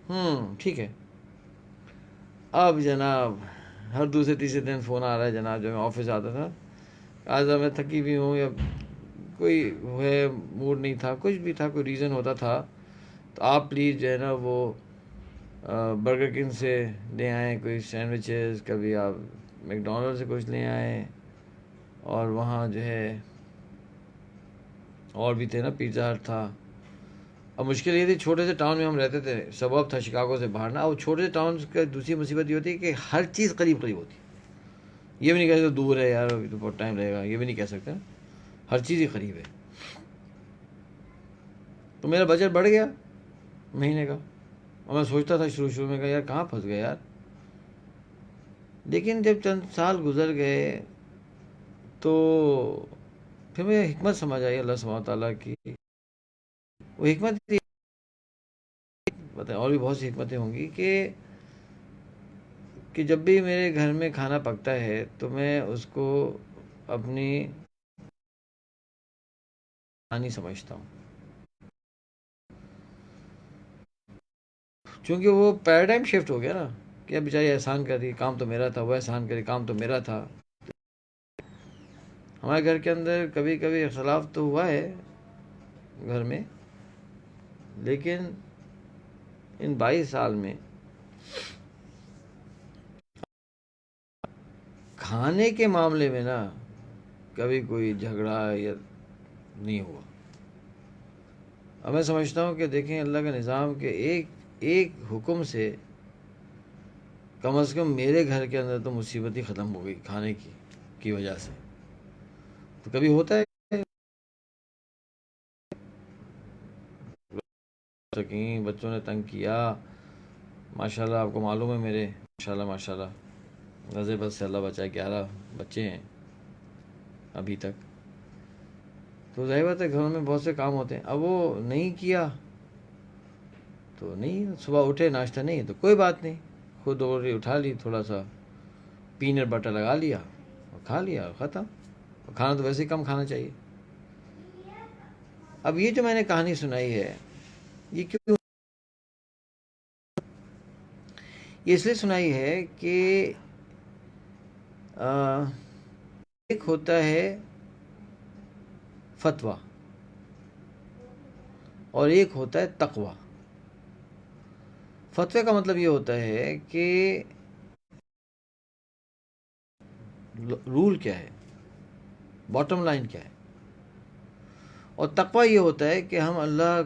S1: ہاں، ٹھیک ہے۔ اب جناب ہر دوسرے تیسرے دن فون آ رہا ہے جناب، جو میں آفس آتا تھا، آج میں تھکی بھی ہوں، یا کوئی ہے موڈ نہیں تھا، کچھ بھی تھا، کوئی ریزن ہوتا تھا، تو آپ پلیز جو ہے نا وہ برگر کنگ سے لے آئیں کوئی سینڈوچز، کبھی آپ میکڈونلڈ سے کچھ لے آئیں، اور وہاں جو ہے اور بھی تھے نا، پیزا ہٹ تھا۔ اب مشکل یہ تھی، چھوٹے سے ٹاؤن میں ہم رہتے تھے، سبب تھا شکاگو سے باہر نا، اور چھوٹے سے ٹاؤن کی دوسری مصیبت یہ ہوتی ہے کہ ہر چیز قریب قریب ہوتی ہے۔ یہ بھی نہیں کہہ سکتے دور ہے یار، ابھی تو بہت ٹائم لگے گا، یہ بھی نہیں کہہ سکتے، ہر چیز ہی قریب ہے۔ تو میرا بجٹ بڑھ گیا مہینے کا، اور میں سوچتا تھا شروع میں کہ یار کہاں پھنس گیا یار، لیکن جب چند سال گزر گئے تو پھر مجھے حکمت سمجھ آئی اللہ سبحانہ وتعالیٰ کی، وہ حکمت تھی، اور بھی بہت سی حکمتیں ہوں گی، کہ جب بھی میرے گھر میں کھانا پکتا ہے تو میں اس کو اپنی آنی سمجھتا ہوں، چونکہ وہ پیراڈائم شفٹ ہو گیا نا، کہ اب بیچاری احسان کری، کام تو میرا تھا، وہ احسان کری، کام تو میرا تھا۔ ہمارے گھر کے اندر کبھی کبھی اختلاف تو ہوا ہے گھر میں، لیکن ان 22 سال میں کھانے کے معاملے میں نا کبھی کوئی جھگڑا یا نہیں ہوا۔ اب میں سمجھتا ہوں کہ دیکھیں اللہ کا نظام، کہ ایک حکم سے کم از کم میرے گھر کے اندر تو مصیبت ہی ختم ہو گئی کھانے کی وجہ سے۔ تو کبھی ہوتا ہے بچوں نے تنگ کیا، ماشاءاللہ آپ کو معلوم ہے میرے ماشاءاللہ غزے بس سے اللہ بچائے 11 بچے ہیں ابھی تک، تو ظاہر بات ہے گھروں میں بہت سے کام ہوتے ہیں. اب وہ نہیں کیا تو نہیں, صبح اٹھے ناشتہ نہیں ہے تو کوئی بات نہیں, خود دوری اٹھا لی, تھوڑا سا پینٹ بٹر لگا لیا اور کھا لیا, اور ختم. اور کھانا تو ویسے ہی کم کھانا چاہیے. اب یہ جو میں نے کہانی سنائی ہے یہ کیوں, یہ اس لیے سنائی ہے کہ ایک ہوتا ہے فتویٰ اور ایک ہوتا ہے تقوی. فتوے کا مطلب یہ ہوتا ہے کہ رول کیا ہے, باٹم لائن کیا ہے, اور تقوی یہ ہوتا ہے کہ ہم اللہ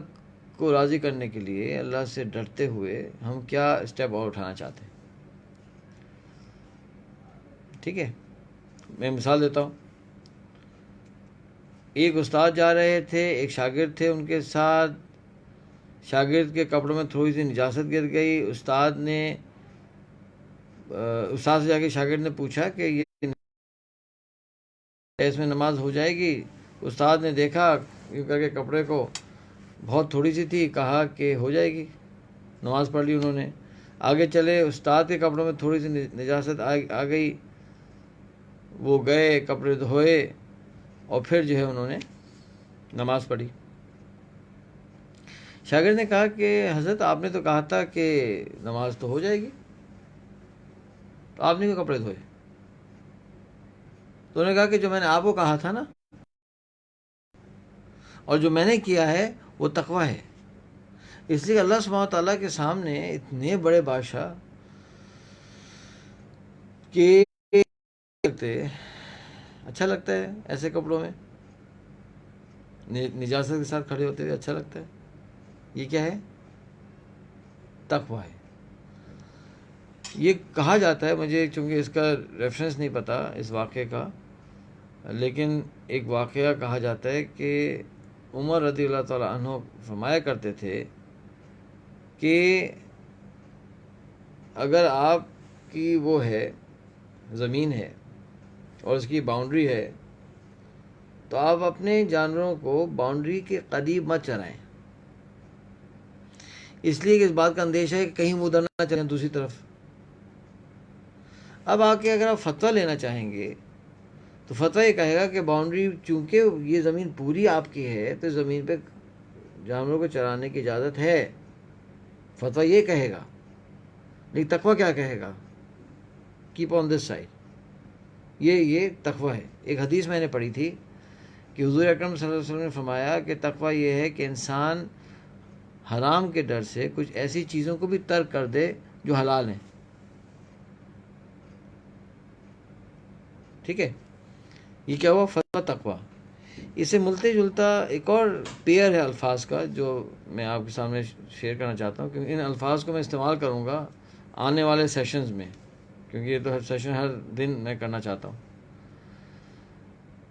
S1: کو راضی کرنے کے لیے, اللہ سے ڈرتے ہوئے ہم کیا اسٹیپ اور اٹھانا چاہتے ہیں. ٹھیک ہے, میں مثال دیتا ہوں. ایک استاد جا رہے تھے, ایک شاگرد تھے ان کے ساتھ. شاگرد کے کپڑوں میں تھوڑی سی نجاست گر گئی. استاد سے جا کے شاگرد نے پوچھا کہ یہ اس میں نماز ہو جائے گی؟ استاد نے دیکھا یوں کر کے کپڑے کو, بہت تھوڑی سی تھی, کہا کہ ہو جائے گی. نماز پڑھ لی انہوں نے. آگے چلے, استاد کے کپڑوں میں تھوڑی سی نجاست آ گئی. وہ گئے, کپڑے دھوئے, اور پھر جو ہے انہوں نے نماز پڑھی. شاگرد نے کہا کہ حضرت آپ نے تو کہا تھا کہ نماز تو ہو جائے گی, تو آپ نے کیوں کپڑے دھوئے؟ تو انہوں نے کہا کہ جو میں نے آپ کو کہا تھا نا, اور جو میں نے کیا ہے وہ تقوی ہے. اس لیے اللہ سبحانہ و تعالیٰ کے سامنے اتنے بڑے بادشاہ کہ اچھا لگتا ہے ایسے کپڑوں میں نجاست کے ساتھ کھڑے ہوتے ہوئے, اچھا لگتا ہے. یہ کیا ہے؟ تقوی ہے. یہ کہا جاتا ہے, مجھے چونکہ اس کا ریفرنس نہیں پتہ اس واقعے کا, لیکن ایک واقعہ کہا جاتا ہے کہ عمر رضی اللہ تعالیٰ عنہ فرمایا کرتے تھے کہ اگر آپ کی وہ ہے, زمین ہے اور اس کی باؤنڈری ہے, تو آپ اپنے جانوروں کو باؤنڈری کے قریب مت چرائیں, اس لیے کہ اس بات کا اندیشہ ہے کہ کہیں وہ ادھر نہ چلیں دوسری طرف. اب آ کے اگر آپ فتویٰ لینا چاہیں گے تو فتویٰ یہ کہے گا کہ باؤنڈری, چونکہ یہ زمین پوری آپ کی ہے تو زمین پہ جانوروں کو چرانے کی اجازت ہے. فتویٰ یہ کہے گا. لیکن تقویٰ کیا کہے گا؟ Keep on this side. یہ تقویٰ ہے. ایک حدیث میں نے پڑھی تھی کہ حضور اکرم صلی اللہ علیہ وسلم نے فرمایا کہ تقویٰ یہ ہے کہ انسان حرام کے ڈر سے کچھ ایسی چیزوں کو بھی ترک کر دے جو حلال ہیں. ٹھیک ہے, یہ کیا ہوا؟ فتویٰ تقویٰ. اس سے ملتے جلتا ایک اور پیئر ہے الفاظ کا جو میں آپ کے سامنے شیئر کرنا چاہتا ہوں, کیونکہ ان الفاظ کو میں استعمال کروں گا آنے والے سیشنز میں, کیونکہ یہ تو ہر سیشن ہر دن میں کرنا چاہتا ہوں.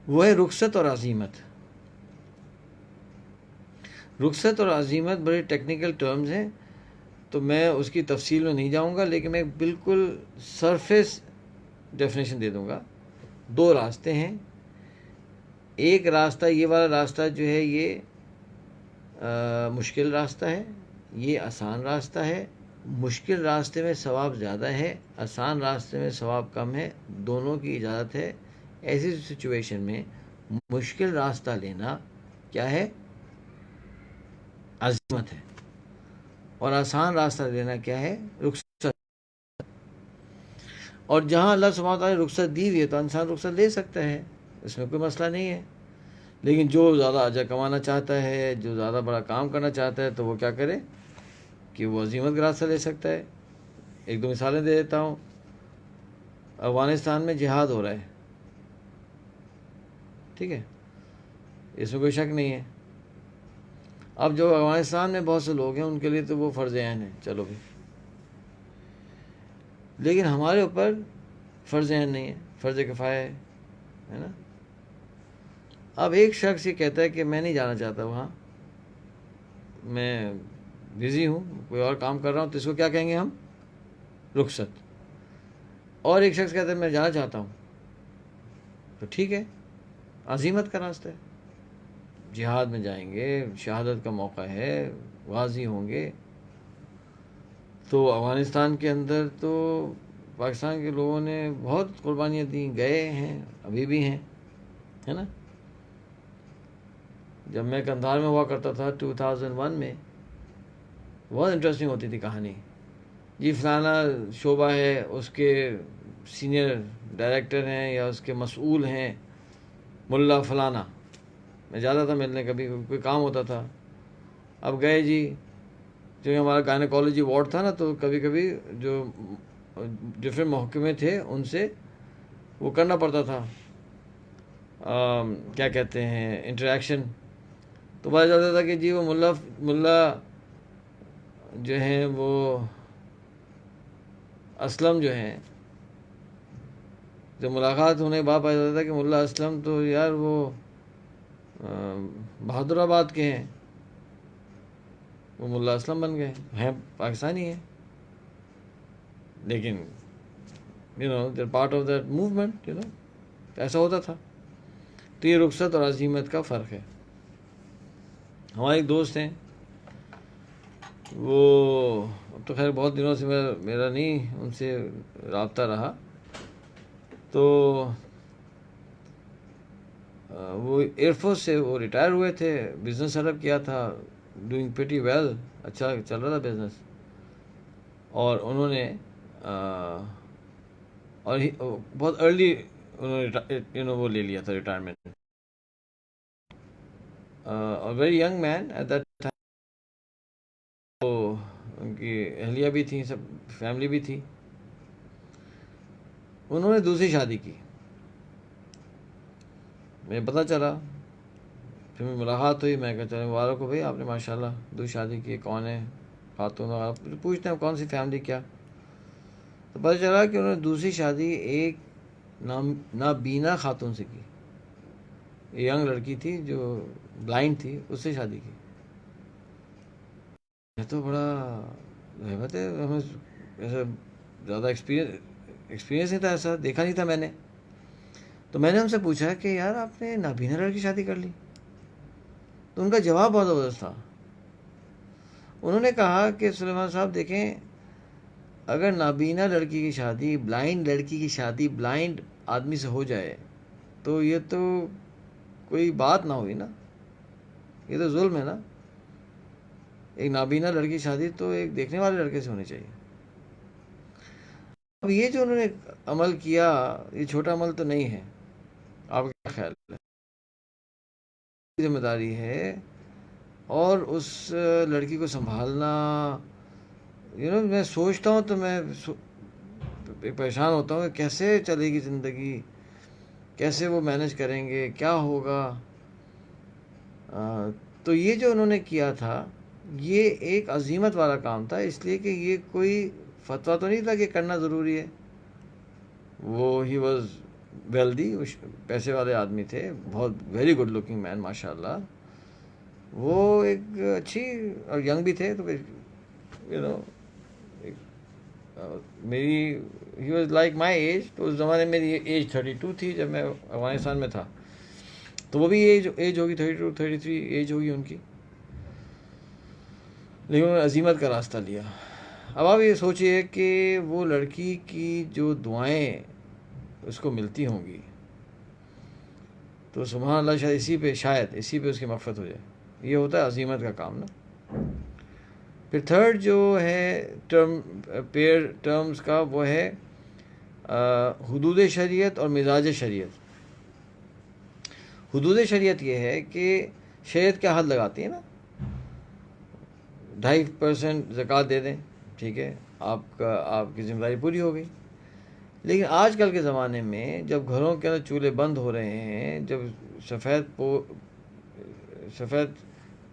S1: وہ ہے رخصت اور عزیمت. رخصت اور عزیمت بڑے ٹیکنیکل ٹرمز ہیں, تو میں اس کی تفصیل میں نہیں جاؤں گا, لیکن میں بالکل سرفیس ڈیفینیشن دے دوں گا. دو راستے ہیں. ایک راستہ, یہ والا راستہ جو ہے یہ مشکل راستہ ہے, یہ آسان راستہ ہے. مشکل راستے میں ثواب زیادہ ہے, آسان راستے میں ثواب کم ہے, دونوں کی اجازت ہے. ایسی سچویشن میں مشکل راستہ لینا کیا ہے؟ عظمت ہے. اور آسان راستہ لینا کیا ہے؟ رخصت. اور جہاں اللہ سبحانہ وتعالیٰ نے رخصت دی ہوئی ہے تو انسان رخصت لے سکتا ہے, اس میں کوئی مسئلہ نہیں ہے. لیکن جو زیادہ اجر کمانا چاہتا ہے, جو زیادہ بڑا کام کرنا چاہتا ہے, تو وہ کیا کرے کہ وہ عزیمت کا راستہ لے سکتا ہے. ایک دو مثالیں دے دیتا ہوں. افغانستان میں جہاد ہو رہا ہے, ٹھیک ہے, اس میں کوئی شک نہیں ہے. اب جو افغانستان میں بہت سے لوگ ہیں ان کے لیے تو وہ فرض عین ہے, چلو بھی, لیکن ہمارے اوپر فرض عین نہیں ہے, فرض کفایہ ہے نا. اب ایک شخص یہ کہتا ہے کہ میں نہیں جانا چاہتا وہاں, میں بزی ہوں, کوئی اور کام کر رہا ہوں, تو اس کو کیا کہیں گے ہم؟ رخصت. اور ایک شخص کہتا ہے میں جانا چاہتا ہوں, تو ٹھیک ہے, عزیمت کا راستہ ہے. جہاد میں جائیں گے، شہادت کا موقع ہے، غازی ہوں گے. تو افغانستان کے اندر تو پاکستان کے لوگوں نے بہت قربانیاں دیں، گئے ہیں، ابھی بھی ہیں، ہے نا. جب میں کندھار میں ہوا کرتا تھا 2001 میں، بہت انٹرسٹنگ ہوتی تھی کہانی. جی فلانا شعبہ ہے، اس کے سینئر ڈائریکٹر ہیں یا اس کے مسئول ہیں ملا فلانا. میں جاتا تھا ملنے، کبھی کوئی کام ہوتا تھا. اب گئے جی، جو ہمارا گائنیکالوجی وارڈ تھا نا، تو کبھی کبھی جو ڈفرینٹ محکمے تھے ان سے وہ کرنا پڑتا تھا، کیا کہتے ہیں، انٹریکشن. تو پتا چلتا تھا کہ جی وہ ملا جو ہیں وہ اسلم جو ہیں، جب ملاقات ہونے کے بعد پتا چلتا تھا کہ ملا اسلم تو یار وہ بہادر آباد کے ہیں. وہ ملا اسلم بن گئے ہیں، پاکستانی ہیں، لیکن they're part of that movement. ایسا ہوتا تھا. تو یہ رخصت اور عزیمت کا فرق ہے. ہمارے ایک دوست ہیں، وہ اب تو خیر بہت دنوں سے میرا نہیں ان سے رابطہ رہا. تو وہ ایئر فورس سے وہ ریٹائر ہوئے تھے، بزنس سیٹ اپ کیا تھا، ڈوئنگ پریٹی ویل، اچھا چل رہا تھا بزنس. اور انہوں نے اور بہت ارلی انہوں نے وہ لے لیا تھا ریٹائرمنٹ. اور very young man at that time. تو ان کی اہلیہ بھی تھیں، سب فیملی بھی تھی. انہوں نے دوسری شادی کی. مجھے پتہ چلا، پھر میں ملاقات ہوئی. میں کہا چلے مبارک ہو بھائی، آپ نے ماشاء اللہ دوسری شادی کی، کون ہے خاتون وغیرہ پوچھتے ہیں کون سی فیملی کیا. تو پتہ چلا کہ انہوں نے دوسری شادی ایک نابینا خاتون سے کی. ینگ لڑکی تھی جو بلائنڈ تھی، اس سے شادی کی. یہ تو بڑا رحمت ہے. ہمیں ایسا زیادہ ایکسپیرینس نہیں تھا، ایسا دیکھا نہیں تھا میں نے. تو میں نے ان سے پوچھا کہ یار آپ نے نابینا لڑکی شادی کر لی؟ تو ان کا جواب بہت زبردست تھا. انہوں نے کہا کہ سلیمان صاحب دیکھیں، اگر نابینا لڑکی کی شادی، بلائنڈ لڑکی کی شادی بلائنڈ آدمی سے ہو جائے تو یہ تو کوئی بات نہ ہوئی نا، یہ تو ظلم ہے نا. ایک نابینا لڑکی کی شادی تو ایک دیکھنے والے لڑکے سے ہونی چاہیے. اب یہ جو انہوں نے عمل کیا، یہ چھوٹا عمل تو نہیں ہے. آپ کا کیا خیال ہے؟ ذمہ داری ہے، اور اس لڑکی کو سنبھالنا، میں سوچتا ہوں تو میں پریشان ہوتا ہوں کہ کیسے چلے گی زندگی، کیسے وہ مینج کریں گے، کیا ہوگا. تو یہ جو انہوں نے کیا تھا، یہ ایک عزیمت والا کام تھا، اس لیے کہ یہ کوئی فتویٰ تو نہیں تھا کہ کرنا ضروری ہے. وہ ہی واز ویلدی، پیسے والے آدمی تھے، بہت ویری گڈ لکنگ مین ماشاء اللہ. وہ ایک اچھی اور ینگ بھی تھے. تو میری he was like my age. تو اس زمانے میں میری ایج 32 تھی جب میں افغانستان میں تھا. تو وہ بھی ایج ہوگی 32 33 ایج ہوگی ان کی. لیکن انہوں نے عزیمت کا راستہ لیا. اب آپ یہ سوچئے کہ وہ لڑکی کی جو دعائیں اس کو ملتی ہوں گی، تو سبحان اللہ شاید اسی پہ اس کی مغفرت ہو جائے. یہ ہوتا ہے عزیمت کا کام نا. پھر تھرڈ جو ہے ٹرمز کا، وہ ہے حدود شریعت اور مزاج شریعت. حدود شریعت یہ ہے کہ شریعت کیا حد لگاتی ہے نا، 2.5% زکوٰۃ دے دیں، ٹھیک ہے، آپ کی ذمہ داری پوری ہو گئی. لیکن آج کل کے زمانے میں جب گھروں کے اندر چولہے بند ہو رہے ہیں، جب سفید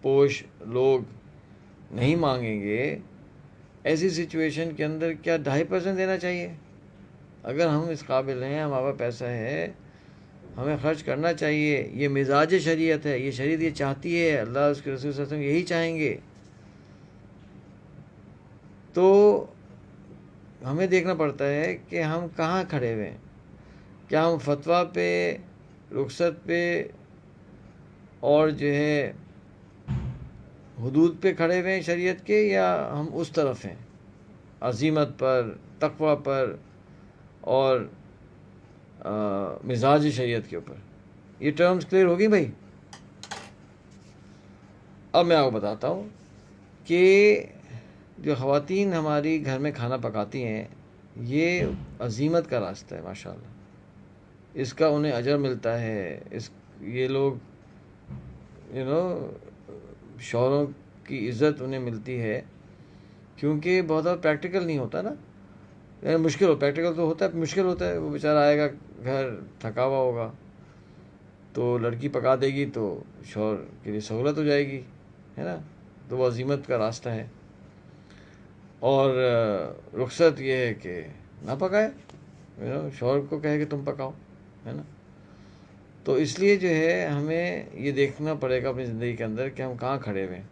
S1: پوش لوگ نہیں مانگیں گے، ایسی سچویشن کے اندر کیا 2.5% دینا چاہیے؟ اگر ہم اس قابل ہیں، ہمارے پاس پیسہ ہے، ہمیں خرچ کرنا چاہیے. یہ مزاج شریعت ہے، یہ شریعت یہ چاہتی ہے، اللہ اس کے رسول صلی اللہ علیہ وسلم یہی چاہیں گے. تو ہمیں دیکھنا پڑتا ہے کہ ہم کہاں کھڑے ہوئے ہیں. کیا ہم فتویٰ پہ، رخصت پہ اور جو ہے حدود پہ کھڑے ہوئے ہیں شریعت کے، یا ہم اس طرف ہیں عزیمت پر، تقوی پر، اور مزاج شریعت کے اوپر؟ یہ ٹرمز کلیئر ہوگی بھائی؟ اب میں آپ کو بتاتا ہوں کہ جو خواتین ہماری گھر میں کھانا پکاتی ہیں، یہ عزیمت کا راستہ ہے ماشاءاللہ، اس کا انہیں اجر ملتا ہے. یہ لوگ شوہروں کی عزت انہیں ملتی ہے، کیونکہ بہت زیادہ پریکٹیکل نہیں ہوتا نا، یعنی مشکل ہو، پریکٹیکل تو ہوتا ہے، مشکل ہوتا ہے. وہ بیچارہ آئے گا گھر تھکا ہوا ہوگا، تو لڑکی پکا دے گی تو شوہر کے لیے سہولت ہو جائے گی، ہے نا. تو وہ عزیمت کا راستہ ہے. اور رخصت یہ ہے کہ نہ پکائے، شوہر کو کہے کہ تم پکاؤ، ہے نا. تو اس لیے جو ہے ہمیں یہ دیکھنا پڑے گا اپنی زندگی کے اندر کہ ہم کہاں کھڑے ہوئے ہیں.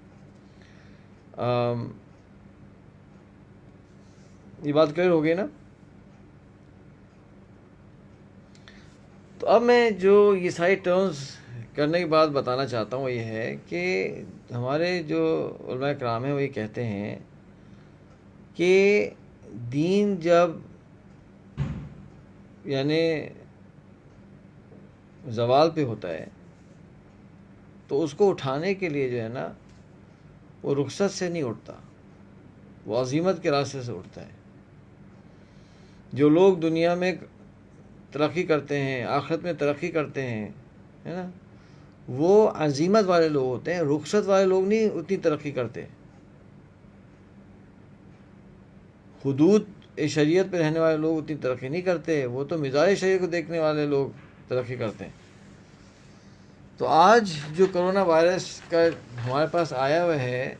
S1: یہ بات کلیئر ہو گئی نا؟ تو اب میں جو یہ ساری ٹرمز کرنے کے بعد بتانا چاہتا ہوں وہ یہ ہے کہ ہمارے جو علماء کرام ہیں وہ یہ کہتے ہیں کہ دین جب یعنی زوال پہ ہوتا ہے تو اس کو اٹھانے کے لیے جو ہے نا وہ رخصت سے نہیں اٹھتا، وہ عزیمت کے راستے سے اٹھتا ہے. جو لوگ دنیا میں ترقی کرتے ہیں، آخرت میں ترقی کرتے ہیں، ہے نا، وہ عزیمت والے لوگ ہوتے ہیں. رخصت والے لوگ نہیں اتنی ترقی کرتے. حدود شریعت پہ رہنے والے لوگ اتنی ترقی نہیں کرتے، وہ تو مزاج شریعت کو دیکھنے والے لوگ ترقی کرتے ہیں. تو آج جو کرونا وائرس کا ہمارے پاس آیا ہوا ہے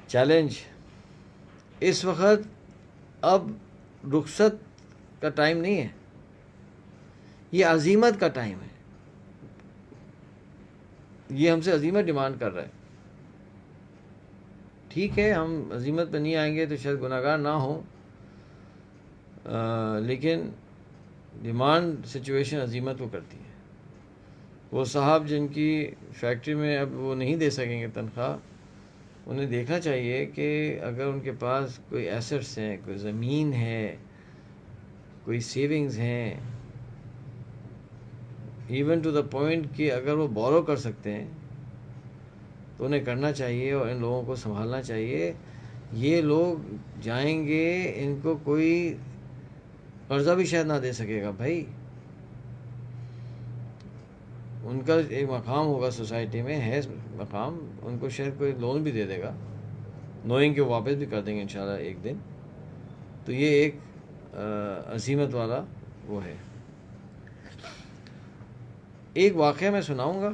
S1: چیلنج، اس وقت اب رخصت کا ٹائم نہیں ہے، یہ عزیمت کا ٹائم ہے. یہ ہم سے عزیمت ڈیمانڈ کر رہا ہے. ٹھیک ہے، ہم عزیمت پہ نہیں آئیں گے تو شاید گناہ گار نہ ہوں، لیکن ڈیمانڈ سچویشن عزیمت کو کرتی ہے. وہ صاحب جن کی فیکٹری میں اب وہ نہیں دے سکیں گے تنخواہ، انہیں دیکھنا چاہیے کہ اگر ان کے پاس کوئی ایسٹس ہیں، کوئی زمین ہے، کوئی سیونگز ہیں، ایون ٹو دا پوائنٹ کہ اگر وہ بورو کر سکتے ہیں تو انہیں کرنا چاہیے اور ان لوگوں کو سنبھالنا چاہیے. یہ لوگ جائیں گے، ان کو کوئی قرضہ بھی شاید نہ دے سکے گا بھائی. ان کا ایک مقام ہوگا سوسائٹی میں، ہے مقام، ان کو شاید کوئی لون بھی دے دے گا، نوئنگ کہ وہ واپس بھی کر دیں گے انشاءاللہ ایک دن. تو یہ ایک عزیمت والا وہ ہے. ایک واقعہ میں سناؤں گا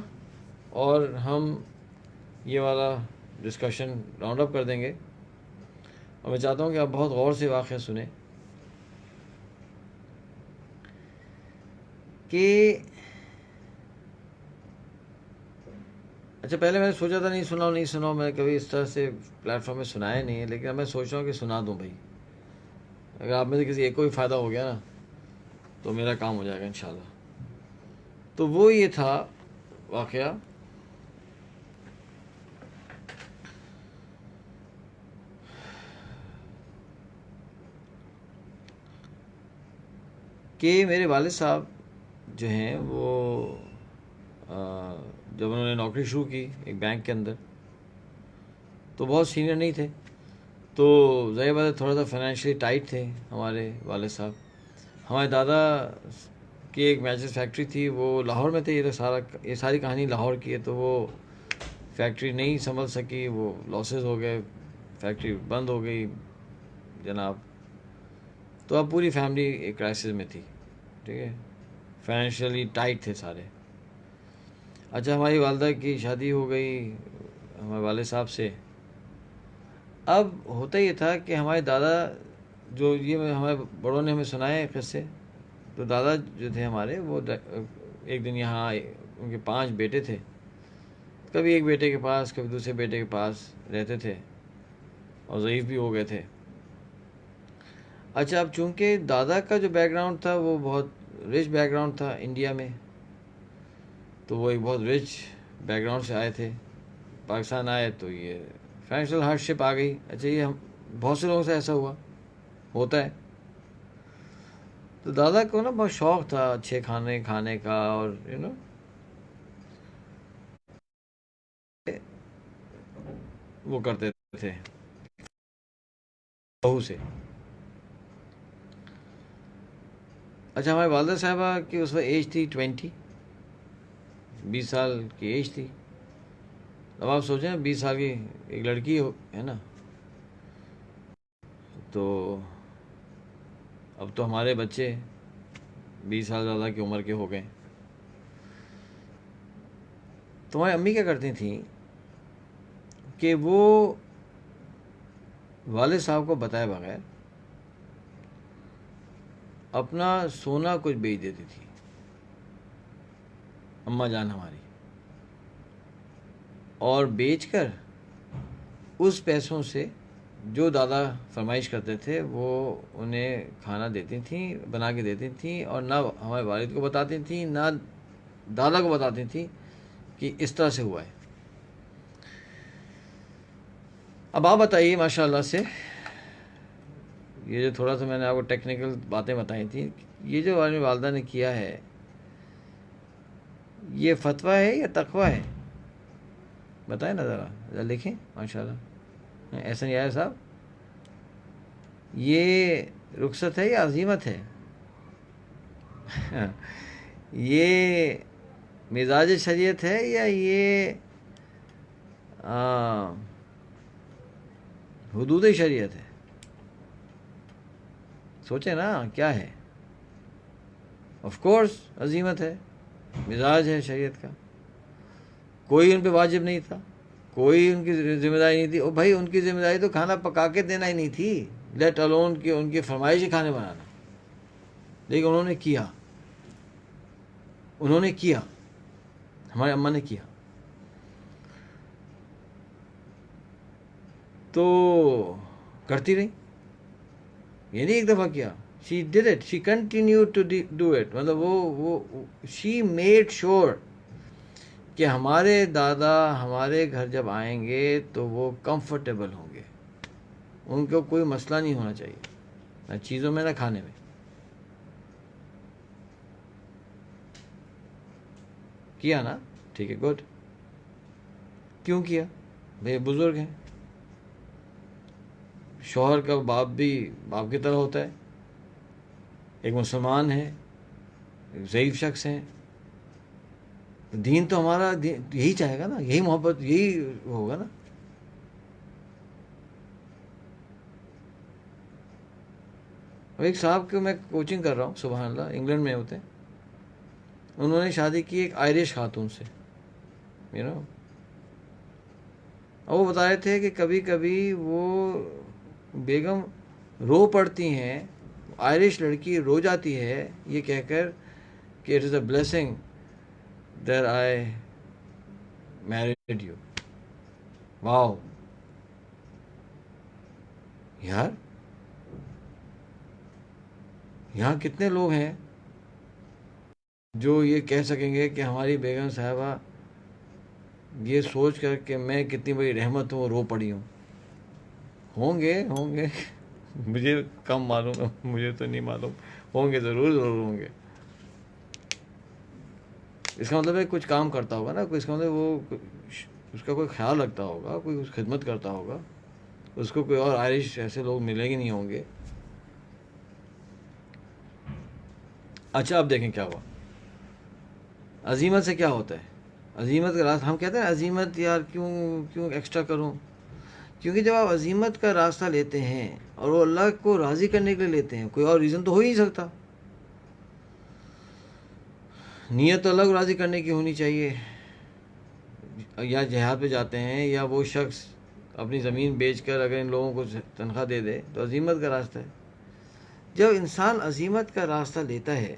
S1: اور ہم یہ والا ڈسکشن راؤنڈ اپ کر دیں گے. اور میں چاہتا ہوں کہ آپ بہت غور سے واقعہ سنیں کہ اچھا، پہلے میں نے سوچا تھا نہیں سناؤ، میں نے کبھی اس طرح سے پلیٹ فارم میں سنایا نہیں ہے، لیکن اب میں سوچ رہا ہوں کہ سنا دوں بھائی. اگر آپ میں سے کسی ایک کو بھی فائدہ ہو گیا نا تو میرا کام ہو جائے گا انشاءاللہ. تو وہ یہ تھا واقعہ کہ میرے والد صاحب جو ہیں وہ جب انہوں نے نوکری شروع کی ایک بینک کے اندر تو بہت سینئر نہیں تھے، تو ظاہر بات ہے تھوڑا سا فائنینشلی ٹائٹ تھے ہمارے والد صاحب. ہمارے دادا کی ایک میچز فیکٹری تھی، وہ لاہور میں تھے. یہ ساری کہانی لاہور کی ہے. تو وہ فیکٹری نہیں سنبھل سکی، وہ لاسز ہو گئے، فیکٹری بند ہو گئی جناب. تو اب پوری فیملی ایک کرائسس میں تھی، ٹھیک ہے، فائنینشلی ٹائٹ تھے سارے. اچھا، ہماری والدہ کی شادی ہو گئی ہمارے والد صاحب سے. اب ہوتا یہ تھا کہ ہمارے دادا جو یہ ہمارے بڑوں نے ہمیں سنائے قصے، تو دادا جو تھے ہمارے وہ ایک دن یہاں آئے. ان کے 5 بیٹے تھے، کبھی ایک بیٹے کے پاس کبھی دوسرے بیٹے کے پاس رہتے تھے اور ضعیف بھی ہو گئے تھے. اچھا، اب چونکہ دادا کا جو بیک گراؤنڈ تھا وہ بہت رچ بیک گراؤنڈ تھا انڈیا میں، تو وہ ایک بہت رچ بیک گراؤنڈ سے آئے تھے، پاکستان آئے تو یہ فائنینشیل ہارڈ شپ آ گئی. اچھا یہ بہت سے لوگوں سے ایسا ہوتا ہے. تو دادا کو نا بہت شوق تھا اچھے کھانے کا، اور وہ کرتے تھے بہو سے. اچھا ہمارے والدہ صاحبہ کی اس وقت ایج تھی 20 سال کی ایج تھی. اب آپ سوچیں 20 سال کی ایک لڑکی ہے نا، تو اب تو ہمارے بچے 20 سال زیادہ کی عمر کے ہو گئے. تو ہماری امی کیا کرتی تھیں کہ وہ والد صاحب کو بتائے بغیر اپنا سونا کچھ بیچ دیتی تھی، اماں جان ہماری، اور بیچ کر اس پیسوں سے جو دادا فرمائش کرتے تھے وہ انہیں کھانا دیتی تھیں، بنا کے دیتی تھیں، اور نہ ہمارے والد کو بتاتی تھیں نہ دادا کو بتاتی تھیں کہ اس طرح سے ہوا ہے. اب آپ بتائیے ماشاء اللہ سے، یہ جو تھوڑا سا میں نے آپ کو ٹیکنیکل باتیں بتائی تھیں، یہ جو ہماری والدہ نے کیا ہے یہ فتویٰ ہے یا تقویٰ ہے؟ بتائیں نا ذرا لکھیں. ماشاء اللہ ایسا نہیں آیا صاحب، یہ رخصت ہے یا عزیمت ہے؟ یہ مزاج شریعت ہے یا یہ حدود شریعت ہے؟ سوچیں نا کیا ہے. آف کورس عزیمت ہے، مزاج ہے شریعت کا. کوئی ان پہ واجب نہیں تھا، کوئی ان کی ذمہ داری نہیں تھی. اور بھائی ان کی ذمہ داری تو کھانا پکا کے دینا ہی نہیں تھی، لیٹ الون کہ ان کی فرمائشی کھانے بنانا. لیکن انہوں نے کیا ہمارے اماں نے کیا. تو کرتی رہی، یہ نہیں ایک دفعہ کیا. She did it, she continue to do it. مطلب وہ شی میڈ شور کہ ہمارے دادا ہمارے گھر جب آئیں گے تو وہ کمفرٹیبل ہوں گے، ان کو کوئی مسئلہ نہیں ہونا چاہیے، نہ چیزوں میں نہ کھانے میں. کیا نا، ٹھیک ہے، گڈ. کیوں کیا؟ بھئی بزرگ ہیں، شوہر کا باپ بھی باپ کی طرح ہوتا ہے، ایک مسلمان ہے، ایک ضعیف شخص ہیں. دین تو ہمارا یہی چاہے گا نا، یہی محبت، یہی ہوگا نا. اور ایک صاحب کو میں کوچنگ کر رہا ہوں، سبحان اللہ، انگلینڈ میں ہوتے ہیں. انہوں نے شادی کی ایک آئرش خاتون سے، اور وہ بتا رہے تھے کہ کبھی کبھی وہ بیگم رو پڑتی ہیں، آئرش لڑکی رو جاتی ہے یہ کہہ کر کہ it is a blessing that I married you. Wow یار، یہاں کتنے لوگ ہیں جو یہ کہہ سکیں گے کہ ہماری بیگم صاحبہ یہ سوچ کر کہ میں کتنی بڑی رحمت ہوں رو پڑی ہوں. ہوں گے مجھے کم معلوم ہے، مجھے تو نہیں معلوم، ہوں گے، ضرور ہوں گے. اس کا مطلب ہے کچھ کام کرتا ہوگا نا، اس کا مطلب وہ اس کا کوئی خیال رکھتا ہوگا، کوئی اس خدمت کرتا ہوگا. اس کو کوئی اور آئرش ایسے لوگ ملیں گے نہیں ہوں گے. اچھا اب دیکھیں کیا ہوا. عزیمت سے کیا ہوتا ہے؟ عزیمت کا راستہ، ہم کہتے ہیں عزیمت یار کیوں ایکسٹرا کروں؟ کیونکہ جب آپ عزیمت کا راستہ لیتے ہیں اور وہ اللہ کو راضی کرنے کے لیے لیتے ہیں، کوئی اور ریزن تو ہو ہی نہیں سکتا. نیت تو اللہ کو راضی کرنے کی ہونی چاہیے. یا جہاد پہ جاتے ہیں، یا وہ شخص اپنی زمین بیچ کر اگر ان لوگوں کو تنخواہ دے دے تو عزیمت کا راستہ ہے. جب انسان عزیمت کا راستہ لیتا ہے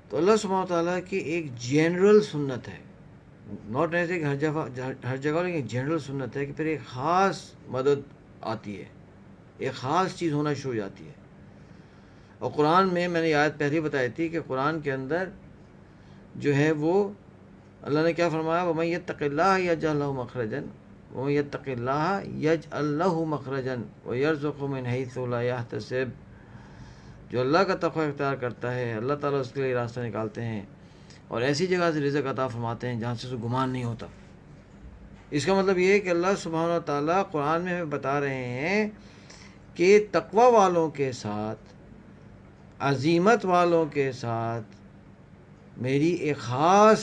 S1: تو اللہ سبحانہ و تعالیٰ کی ایک جنرل سنت ہے، ناٹ ایسے کہ ہر جگہ لیکن جنرل سنت ہے کہ پھر ایک خاص مدد آتی ہے، ایک خاص چیز ہونا شروع ہو جاتی ہے. اور قرآن میں نے یہ آیت پہلے بتائی تھی کہ قرآن کے اندر جو ہے وہ اللہ نے کیا فرمایا، وَمَن يَتَّقِ اللَّهَ يَجْعَل لَّهُ مَخْرَجًا وَمَن يَتَّقِ اللَّهَ يَجْعَل لَّهُ مَخْرَجًا وَيَرْزُقْهُ مِنْ حَيْثُ لَا يَحْتَسِبُ. جو اللہ کا تقوی اختیار کرتا ہے اللہ تعالیٰ اس کے لیے راستہ نکالتے ہیں اور ایسی جگہ سے رزق عطا فرماتے ہیں جہاں سے اسے گمان نہیں ہوتا. اس کا مطلب یہ ہے کہ اللہ سبحانہ و تعالیٰ قرآن میں ہمیں بتا رہے ہیں کہ تقوی والوں کے ساتھ، عزیمت والوں کے ساتھ میری ایک خاص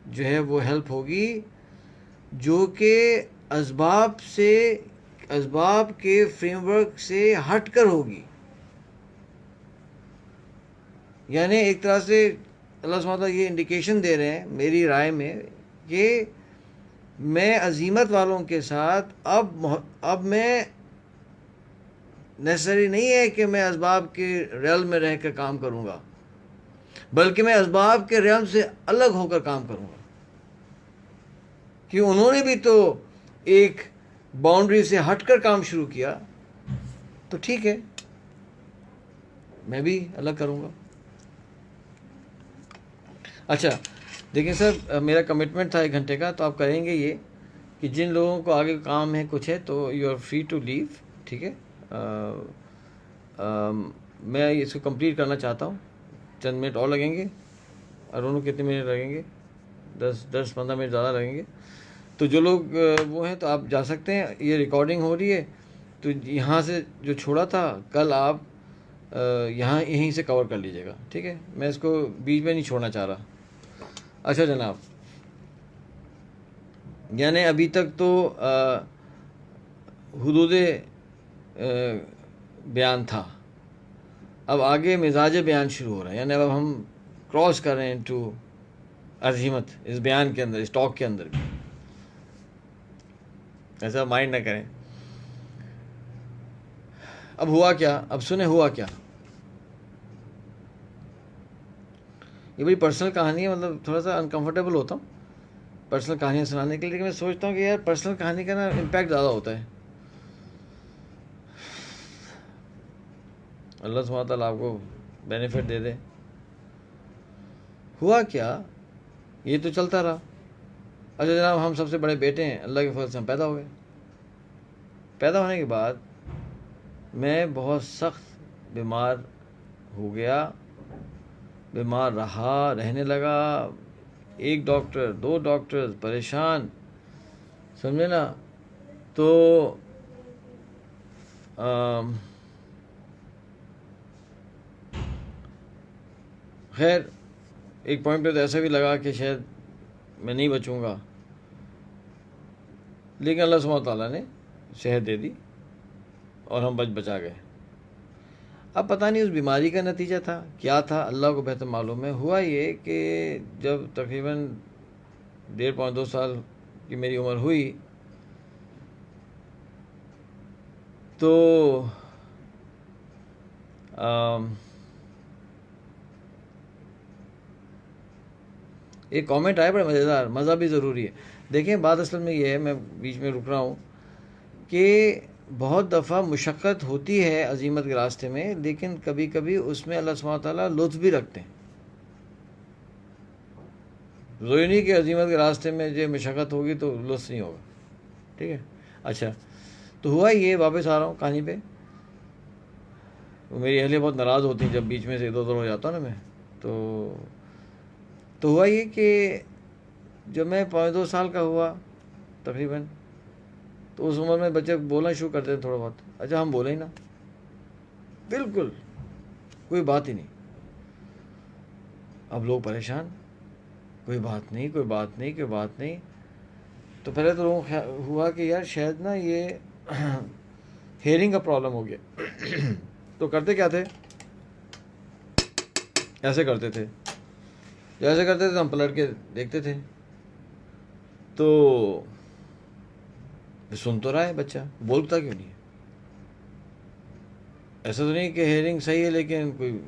S1: جو ہے وہ ہیلپ ہوگی، جو کہ اسباب کے فریم ورک سے ہٹ کر ہوگی. یعنی ایک طرح سے اللہ سبحانہ وتعالیٰ یہ انڈیکیشن دے رہے ہیں میری رائے میں کہ میں عزیمت والوں کے ساتھ اب میں نیسری نہیں ہے کہ میں اسباب کے ریل میں رہ کر کام کروں گا، بلکہ میں اسباب کے ریل سے الگ ہو کر کام کروں گا. کہ انہوں نے بھی تو ایک باؤنڈری سے ہٹ کر کام شروع کیا، تو ٹھیک ہے میں بھی الگ کروں گا. اچھا دیکھیں سر، میرا کمٹمنٹ تھا 1 گھنٹے کا، تو آپ کریں گے یہ کہ جن لوگوں کو آگے کام ہے کچھ ہے تو یو آر فری ٹو لیو. ٹھیک ہے، میں اس کو کمپلیٹ کرنا چاہتا ہوں. چند منٹ اور لگیں گے، اور انہوں کتنے منٹ لگیں گے؟ 10-15 منٹ زیادہ لگیں گے. تو جو لوگ وہ ہیں تو آپ جا سکتے ہیں. یہ ریکارڈنگ ہو رہی ہے، تو یہاں سے جو چھوڑا تھا کل آپ یہیں سے کور کر لیجیے گا. ٹھیک ہے، میں اس کو بیچ میں نہیں چھوڑنا چاہ رہا. اچھا جناب، یعنی ابھی تک تو حدود بیان تھا، اب آگے مزاج بیان شروع ہو رہا ہے. یعنی اب ہم کراس کر رہے ہیں ٹو عظیمت اس بیان کے اندر، اس ٹاک کے اندر بھی. ایسا مائنڈ نہ کریں. اب ہوا کیا، اب سنیں ہوا کیا. یہ بڑی پرسنل کہانی ہے، مطلب تھوڑا سا انکمفرٹیبل ہوتا ہوں پرسنل کہانیاں سنانے کے لیے، لیکن میں سوچتا ہوں کہ یار پرسنل کہانی کا نا امپیکٹ زیادہ ہوتا ہے. اللہ سبحانہ تعالیٰ آپ کو بینیفٹ دے دے. ہوا کیا، یہ تو چلتا رہا. اچھا جناب، ہم سب سے بڑے بیٹے ہیں، اللہ کے فضل سے ہم پیدا ہو گئے. پیدا ہونے کے بعد میں بہت سخت بیمار ہو گیا، بیمار رہنے لگا. 1 ڈاکٹر 2 ڈاکٹر پریشان، سمجھے نا. تو خیر ایک پوائنٹ پہ تو ایسا بھی لگا کہ شاید میں نہیں بچوں گا، لیکن اللہ سبحانہ تعالیٰ نے صحت دے دی اور ہم بچا گئے. اب پتہ نہیں اس بیماری کا نتیجہ تھا کیا تھا، اللہ کو بہتر معلوم ہے. ہوا یہ کہ جب تقریباً 1.5-2 سال کی میری عمر ہوئی تو ایک کامنٹ آیا بڑا مزیدار، مزہ بھی ضروری ہے. دیکھیں بات اصل میں یہ ہے، میں بیچ میں رک رہا ہوں، کہ بہت دفعہ مشقت ہوتی ہے عزیمت کے راستے میں، لیکن کبھی کبھی اس میں اللہ سبحانہ تعالیٰ لطف بھی رکھتے ہیں. ضروری نہیں کہ عزیمت کے راستے میں جو مشقت ہوگی تو لطف نہیں ہوگا. ٹھیک ہے. اچھا تو ہوا یہ، واپس آ رہا ہوں کہانی پہ. میری اہلیہ بہت ناراض ہوتی ہیں جب بیچ میں سے ادھر ادھر ہو جاتا ہوں نا میں. تو ہوا یہ کہ جب میں 2.5 سال کا ہوا تقریباً، تو اس عمر میں بچے بولنا شروع کرتے تھے تھوڑا بہت. اچھا ہم بولے ہی نا، بالکل کوئی بات ہی نہیں. اب لوگ پریشان، کوئی بات نہیں کوئی بات نہیں کوئی بات نہیں. تو پہلے تو لوگوں کو ہوا کہ یار شاید نا یہ ہیئرنگ کا پرابلم ہو گیا. تو کرتے کیا تھے، ایسے کرتے تھے، جیسے کرتے تھے ہم پلٹ کے دیکھتے تھے. تو سن تو رہا ہے بچہ، بولتا کیوں نہیں ہے. ایسا تو نہیں کہ ہیئرنگ صحیح ہے لیکن کوئی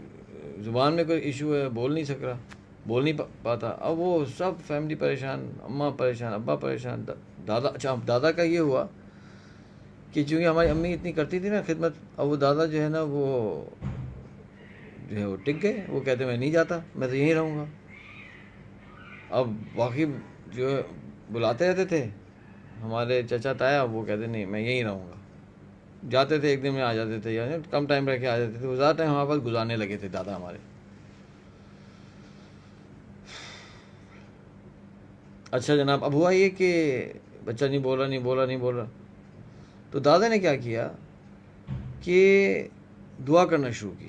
S1: زبان میں کوئی ایشو ہے، بول نہیں سک رہا، بول نہیں پاتا. اب وہ سب فیملی پریشان، اماں پریشان، ابا پریشان، دادا. اچھا دادا کا یہ ہوا کہ چونکہ ہماری امی اتنی کرتی تھی نا خدمت، اب وہ دادا جو ہے وہ ٹک گئے. وہ کہتے میں نہیں جاتا، میں تو یہیں رہوں گا. اب واقعی جو ہے بلاتے رہتے تھے ہمارے چچا تایا، وہ کہتے نہیں میں یہیں رہوں گا. جاتے تھے ایک دن میں آ جاتے تھے، یعنی کم ٹائم رہ کے آ جاتے تھے. وہ زیادہ ٹائم ہمارے پاس گزارنے لگے تھے دادا ہمارے. اچھا جناب، اب ہوا یہ کہ بچہ نہیں بول رہا. تو دادا نے کیا کیا کہ دعا کرنا شروع کی.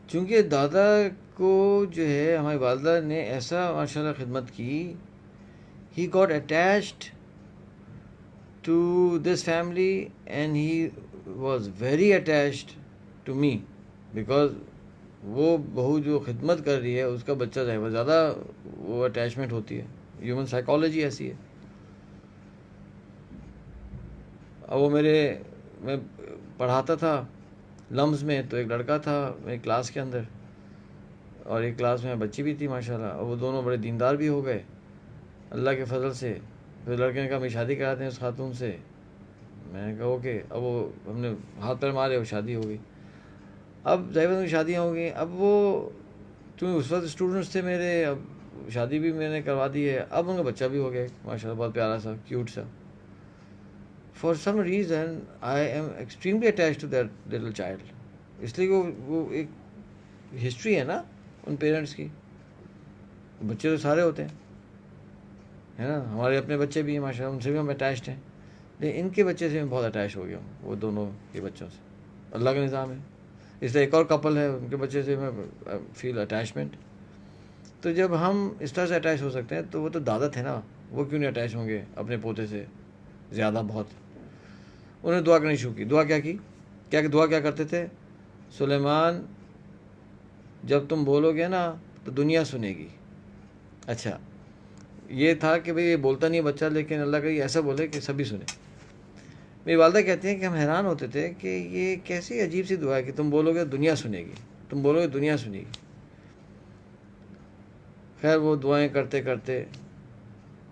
S1: چونکہ دادا کو جو ہے ہماری والدہ نے ایسا ماشاء اللہ خدمت کی، he got attached to this family and he was very attached to me, because وہ بہو جو خدمت کر رہی ہے اس کا بچہ جو ہے وہ زیادہ وہ اٹیچمنٹ ہوتی ہے. ہیومن سائیکالوجی ایسی ہے. اب وہ میں پڑھاتا تھا لمز میں، تو ایک لڑکا تھا میری کلاس کے اندر اور ایک کلاس میں بچی بھی تھی ماشاءاللہ، اور وہ دونوں بڑے دیندار بھی ہو گئے اللہ کے فضل سے. پھر لڑکے نے کہا میں شادی کراتے ہیں اس خاتون سے. میں نے کہا اوکے. اب وہ ہم نے ہاتھ پیر مارے اور شادی ہو گئی. اب ظاہر کی شادیاں ہو گئیں. اب وہ چونکہ اس وقت اسٹوڈنٹس تھے میرے، اب شادی بھی میں نے کروا دی ہے. اب ان کا بچہ بھی ہو گیا ماشاءاللہ، بہت پیارا سا کیوٹ سا. For some reason I am extremely attach to that little child. اس لیے وہ ایک ہسٹری ہے نا ان پیرنٹس کی. بچے تو سارے ہوتے ہیں ہے نا، ہمارے اپنے بچے بھی ہیں ماشاءاللہ، ان سے بھی ہم اٹیچڈ ہیں. لیکن ان کے بچے سے میں بہت اٹیچ ہو گیا ہوں، وہ دونوں کے بچوں سے. اللہ کا نظام ہے. اس طرح ایک اور کپل ہے، ان کے بچے سے میں فیل اٹیچمنٹ. تو جب ہم اس طرح سے اٹیچ ہو سکتے ہیں تو وہ تو دادا تھے نا، وہ کیوں نہیں اٹیچ ہوں گے اپنے پوتے سے زیادہ بہت. انہوں نے دعا کرنی شروع کی. دعا کیا کی؟ دعا کیا کرتے تھے؟ سلیمان جب تم بولو گے نا تو دنیا سنے گی. اچھا یہ تھا کہ بھئی یہ بولتا نہیں بچہ، لیکن اللہ کا یہ ایسا بولے کہ سبھی سنیں. میری والدہ کہتی ہیں کہ ہم حیران ہوتے تھے کہ یہ کیسی عجیب سی دعا ہے کہ تم بولو گے دنیا سنے گی، تم بولو گے دنیا سنے گی. خیر وہ دعائیں کرتے کرتے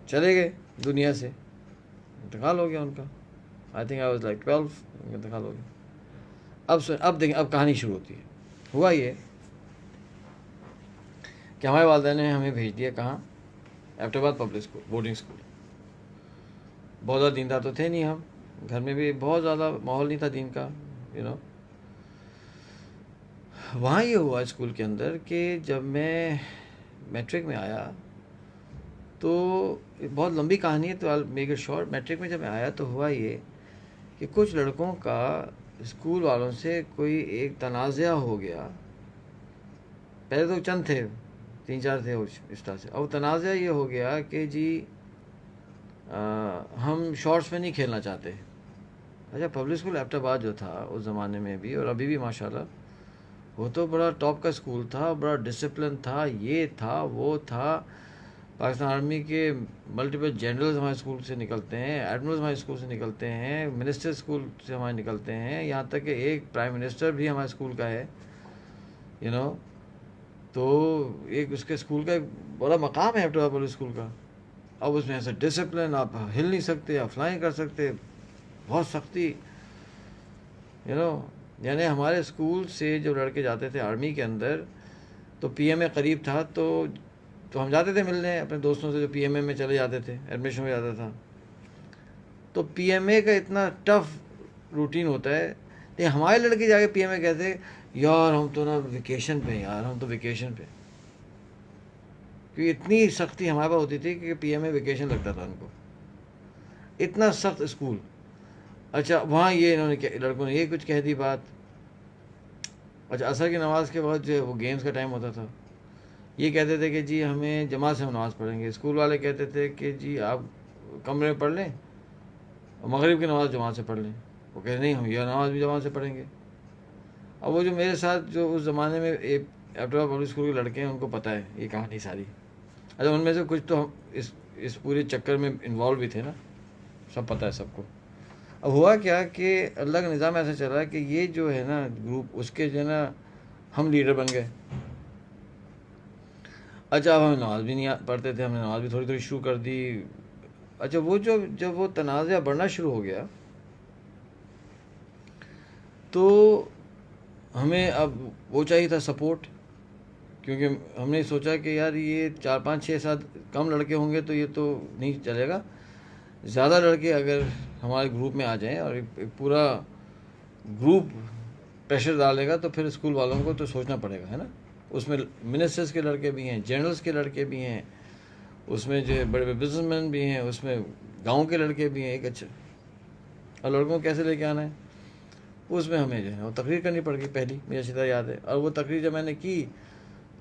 S1: چلے گئے دنیا سے. انتقال ہو گیا ان کا. I think I was like 12. ان کا انتقال ہو گیا. اب دیکھیں، اب کہانی شروع ہوتی ہے. ہوا یہ کہ ہمارے والدہ نے ہمیں بھیج دیا کہاں؟ ایبٹ آباد پبلک اسکول، بورڈنگ اسکول. بہت زیادہ دیندار تو تھے نہیں ہم، گھر میں بھی بہت زیادہ ماحول نہیں تھا دین کا وہاں یہ ہوا اسکول کے اندر کہ جب میں میٹرک میں آیا تو بہت لمبی کہانی ہے، تو میک اٹ شارٹ. میٹرک میں جب میں آیا تو ہوا یہ کہ کچھ لڑکوں کا اسکول والوں سے کوئی ایک تنازعہ ہو گیا. پہلے تو چند تھے، 3-4 تھے اس طرح سے. اور تنازعہ یہ ہو گیا کہ جی ہم شارٹس میں نہیں کھیلنا چاہتے. اچھا پبلک اسکول ایبٹ آباد جو تھا اس زمانے میں بھی اور ابھی بھی ماشاءاللہ، وہ تو بڑا ٹاپ کا اسکول تھا، بڑا ڈسپلن تھا، یہ تھا وہ تھا. پاکستان آرمی کے ملٹیپل جنرلز ہمارے اسکول سے نکلتے ہیں، ایڈمرلز ہمارے اسکول سے نکلتے ہیں، منسٹر اسکول سے ہمارے نکلتے ہیں، یہاں تک کہ ایک پرائم منسٹر بھی ہمارے اسکول کا ہے تو ایک اس کے اسکول کا ایک بڑا مقام ہے ایبٹ آباد پبلک اسکول کا. اب اس میں ایسا ڈسپلن، آپ ہل نہیں سکتے، آپ فلائی کر سکتے، بہت سختی یعنی ہمارے اسکول سے جو لڑکے جاتے تھے آرمی کے اندر تو پی ایم اے قریب تھا تو ہم جاتے تھے ملنے اپنے دوستوں سے جو پی ایم اے میں چلے جاتے تھے، ایڈمیشن ہو جاتا تھا. تو پی ایم اے کا اتنا ٹف روٹین ہوتا ہے، لیکن ہمارے لڑکے جا کے پی ایم اے کہتے یار ہم تو نا ویکیشن پہ، ویکیشن پہ. کیونکہ اتنی سختی ہمارے پاس ہوتی تھی کہ پی ایم اے ویکیشن لگتا تھا ان کو، اتنا سخت اسکول. اچھا وہاں یہ انہوں نے لڑکوں نے یہ کچھ کہہ دی بات. اچھا عصر کی نماز کے بعد جو وہ گیمز کا ٹائم ہوتا تھا، یہ کہتے تھے کہ جی ہمیں جماعت سے ہم نماز پڑھیں گے. اسکول والے کہتے تھے کہ جی آپ کمرے میں پڑھ لیں اور مغرب کی نماز جماعت سے پڑھ لیں. وہ کہتے نہیں ہم یہ نماز بھی جماعت سے پڑھیں گے. اب وہ جو میرے ساتھ جو اس زمانے میں ایبٹ آباد پبلک اسکول کے لڑکے ہیں ان کو پتہ ہے یہ کہانی ساری. اچھا ان میں سے کچھ تو ہم اس پورے چکر میں انوالو بھی تھے نا، سب پتہ ہے سب کو. اب ہوا کیا کہ اللہ کا نظام ایسا چل رہا ہے کہ یہ جو ہے نا گروپ اس کے جو ہے نا ہم لیڈر بن گئے. اچھا اب ہم نماز بھی نہیں پڑھتے تھے، ہم نے نماز بھی تھوڑی تھوڑی شروع کر دی. اچھا وہ جب وہ تنازعہ بڑھنا شروع ہو گیا تو ہمیں اب وہ چاہیے تھا سپورٹ. کیونکہ ہم نے سوچا کہ یار یہ 4 5 6 7 کم لڑکے ہوں گے تو یہ تو نہیں چلے گا، زیادہ لڑکے اگر ہمارے گروپ میں آ جائیں اور ایک پورا گروپ پریشر ڈالے گا تو پھر اسکول والوں کو تو سوچنا پڑے گا، ہے نا. اس میں منسٹرز کے لڑکے بھی ہیں، جنرلز کے لڑکے بھی ہیں، اس میں جو ہے بڑے بڑے بزنس مین بھی ہیں، اس میں گاؤں کے لڑکے بھی ہیں. ایک اچھا، اور لڑکوں کو کیسے لے کے آنا ہے، اس میں ہمیں جو ہے وہ تقریر کرنی پڑ گئی پہلی، مجھے اچھی طرح یاد ہے. اور وہ تقریر جب میں نے کی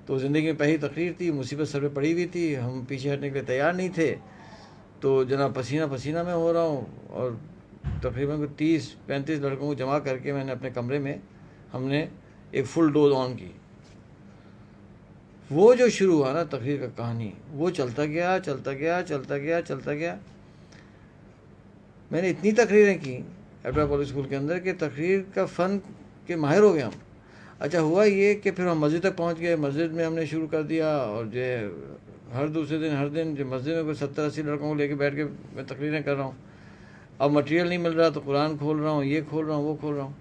S1: تو زندگی میں پہلی تقریر تھی، مصیبت سر پہ پڑی ہوئی تھی، ہم پیچھے ہٹنے کے لیے تیار نہیں تھے. تو جناب پسینہ پسینہ میں ہو رہا ہوں، اور تقریباً 30 35 لڑکوں کو جمع کر کے میں نے اپنے کمرے میں ہم نے ایک فل ڈوز آن کی. وہ جو شروع ہوا نا تقریر کا کہانی، وہ چلتا گیا چلتا گیا چلتا گیا چلتا گیا. میں نے اتنی تقریریں کی ایبٹا پبلک اسکول کے اندر کہ تقریر کا فن کے ماہر ہو گیا ہم. اچھا ہوا یہ کہ پھر ہم مسجد تک پہنچ گئے، مسجد میں ہم نے شروع کر دیا، اور جو ہے ہر دوسرے دن ہر دن جو مسجد میں کوئی 70 80 لڑکوں کو لے کے بیٹھ کے میں تقریریں کر رہا ہوں. اب مٹیریل نہیں مل رہا تو قرآن کھول رہا ہوں، یہ کھول رہا ہوں، وہ کھول رہا ہوں.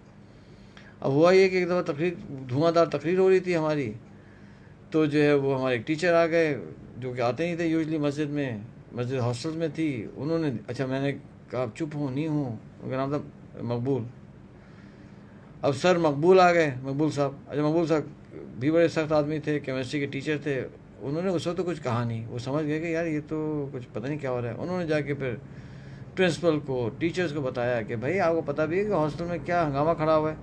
S1: اب ہوا یہ کہ ایک دفعہ تقریر دھواں دار تقریر ہو رہی تھی ہماری، تو جو ہے وہ ہمارے ایک ٹیچر آ گئے جو کہ آتے نہیں تھے یوزلی مسجد میں، مسجد ہاسٹل میں تھی. انہوں نے اچھا میں نے کہا آپ چپ ہوں، نہیں ہوں، ان کا نام تھا مقبول. اب سر مقبول آ گئے، مقبول صاحب. اچھا مقبول صاحب بھی بڑے سخت آدمی تھے، کیمسٹری کے ٹیچر تھے. انہوں نے اس وقت تو کچھ کہا نہیں، وہ سمجھ گئے کہ یار یہ تو کچھ پتہ نہیں کیا ہو رہا ہے. انہوں نے جا کے پھر پرنسپل کو، ٹیچرز کو بتایا کہ بھائی آپ کو پتہ بھی ہے کہ ہاسٹل میں کیا ہنگامہ کھڑا ہوا ہے.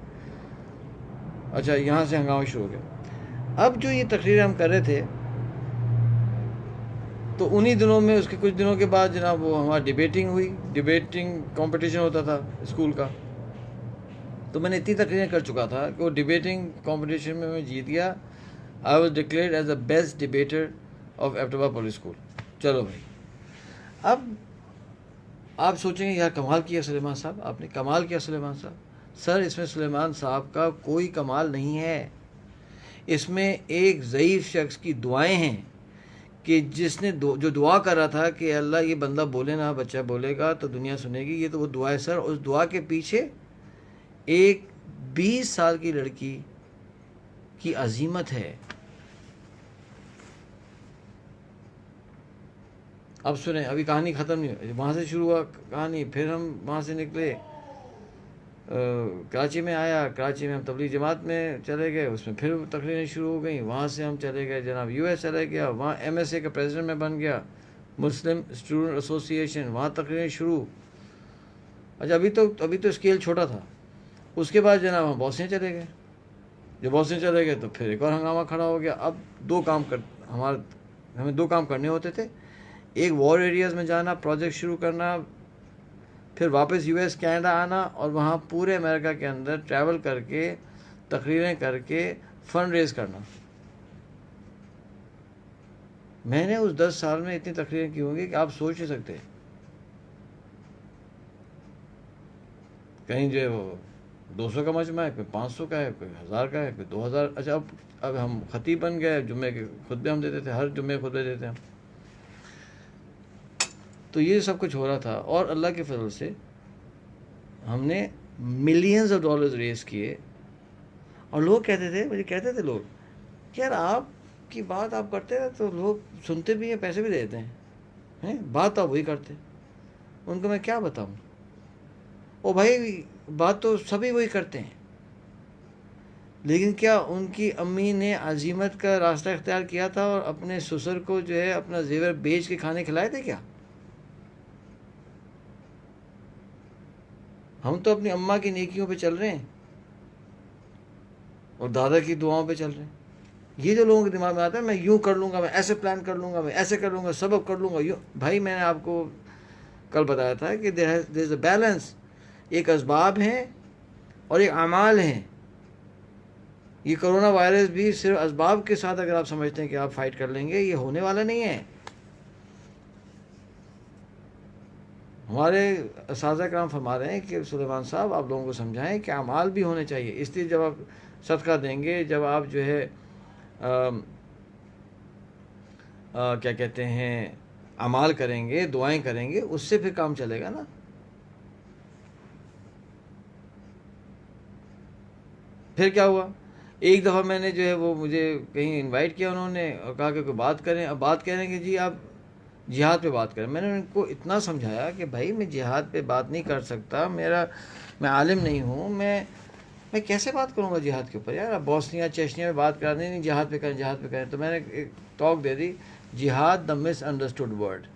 S1: اچھا یہاں سے ہنگامہ شروع ہو گیا. اب جو یہ تقریریں ہم کر رہے تھے تو انہی دنوں میں، اس کے کچھ دنوں کے بعد جناب وہ ہماری ڈبیٹنگ ہوئی، ڈبیٹنگ کمپٹیشن ہوتا تھا اسکول کا. تو میں نے اتنی تقریریں کر چکا تھا کہ وہ ڈبیٹنگ کمپٹیشن میں جیت گیا. I was declared as the best debater of ایبٹا پبلک اسکول. چلو بھائی، اب آپ سوچیں گے یار کمال کیا سلیمان صاحب، آپ نے کمال کیا سلیمان صاحب. سر اس میں سلیمان صاحب کا کوئی کمال نہیں ہے، اس میں ایک ضعیف شخص کی دعائیں ہیں کہ جس نے جو دعا کر رہا تھا کہ اللہ یہ بندہ بولے نا، بچہ بولے گا تو دنیا سنے گی. یہ تو وہ دعا ہے سر. اس دعا کے پیچھے ایک 20 سال کی لڑکی کی عزیمت ہے. اب سنیں، ابھی کہانی ختم نہیں ہوئی. وہاں سے شروع ہوا کہانی، پھر ہم وہاں سے نکلے، کراچی میں آیا. کراچی میں ہم تبلیغ جماعت میں چلے گئے، اس میں پھر تقریریں شروع ہو گئیں. وہاں سے ہم چلے گئے جناب یو ایس چلے گیا، وہاں MSA کا پریزیڈنٹ میں بن گیا، مسلم اسٹوڈنٹ ایسوسی ایشن، وہاں تقریریں شروع. اچھا ابھی تو اسکیل چھوٹا تھا. اس کے بعد جناب ہم بوسنیا چلے گئے. جب بوسنیا چلے گئے تو پھر ایک اور ہنگامہ کھڑا ہو گیا. اب ہمیں دو کام کرنے ہوتے تھے، ایک وار ایریاز میں جانا، پروجیکٹ شروع کرنا، پھر واپس US کینیڈا آنا، اور وہاں پورے امریکہ کے اندر ٹریول کر کے تقریریں کر کے فنڈ ریز کرنا. میں نے اس 10 سال میں اتنی تقریریں کی ہوں گی کہ آپ سوچ نہیں سکتے. کہیں جو ہے وہ 200 کا مجمع ہے، کوئی 500 کا ہے، کوئی 1000 کا ہے، کوئی 2000. اچھا اب ہم خطیب بن گئے، جمعے کے خطبے ہم دیتے تھے، ہر جمعے خطبے دیتے ہم. تو یہ سب کچھ ہو رہا تھا، اور اللہ کے فضل سے ہم نے ملینز آف ڈالرز ریز کیے. اور لوگ مجھے کہتے تھے لوگ کہ یار آپ کی بات آپ کرتے ہیں تو لوگ سنتے بھی ہیں، پیسے بھی دیتے ہیں، بات آپ وہی کرتے. ان کو میں کیا بتاؤں، او بھائی بات تو سبھی وہی کرتے ہیں، لیکن کیا ان کی امی نے عزیمت کا راستہ اختیار کیا تھا اور اپنے سسر کو جو ہے اپنا زیور بیچ کے کھانے کھلائے تھے کیا؟ ہم تو اپنی اماں کی نیکیوں پہ چل رہے ہیں اور دادا کی دعاؤں پہ چل رہے ہیں. یہ جو لوگوں کے دماغ میں آتا ہے میں یوں کر لوں گا، میں ایسے پلان کر لوں گا، میں ایسے کر لوں گا، سبب کر لوں گا یوں. بھائی میں نے آپ کو کل بتایا تھا کہ دیر از اے بیلنس. ایک اسباب ہیں اور ایک اعمال ہیں. یہ کرونا وائرس بھی صرف اسباب کے ساتھ اگر آپ سمجھتے ہیں کہ آپ فائٹ کر لیں گے، یہ ہونے والا نہیں ہے. ہمارے اساتذہ کرام فرما رہے ہیں کہ سلیمان صاحب آپ لوگوں کو سمجھائیں کہ اعمال بھی ہونے چاہیے. اس لیے جب آپ صدقہ دیں گے، جب آپ جو ہے کیا کہتے ہیں اعمال کریں گے، دعائیں کریں گے، اس سے پھر کام چلے گا نا. پھر کیا ہوا ایک دفعہ میں نے جو ہے وہ مجھے کہیں انوائٹ کیا انہوں نے اور کہا کہ کوئی بات کریں. اب بات کہہ رہے ہیں کہ جی آپ جہاد پہ بات کریں. میں نے ان کو اتنا سمجھایا کہ بھائی میں جہاد پہ بات نہیں کر سکتا, میں عالم نہیں ہوں, میں کیسے بات کروں گا جہاد کے اوپر یار. اب بوسنیا چیچنیا میں بات کرا نہیں جہاد پہ کریں جہاد پہ کریں. تو میں نے ایک ٹاک دے دی, جہاد دا مس انڈرسٹوڈ ورڈ.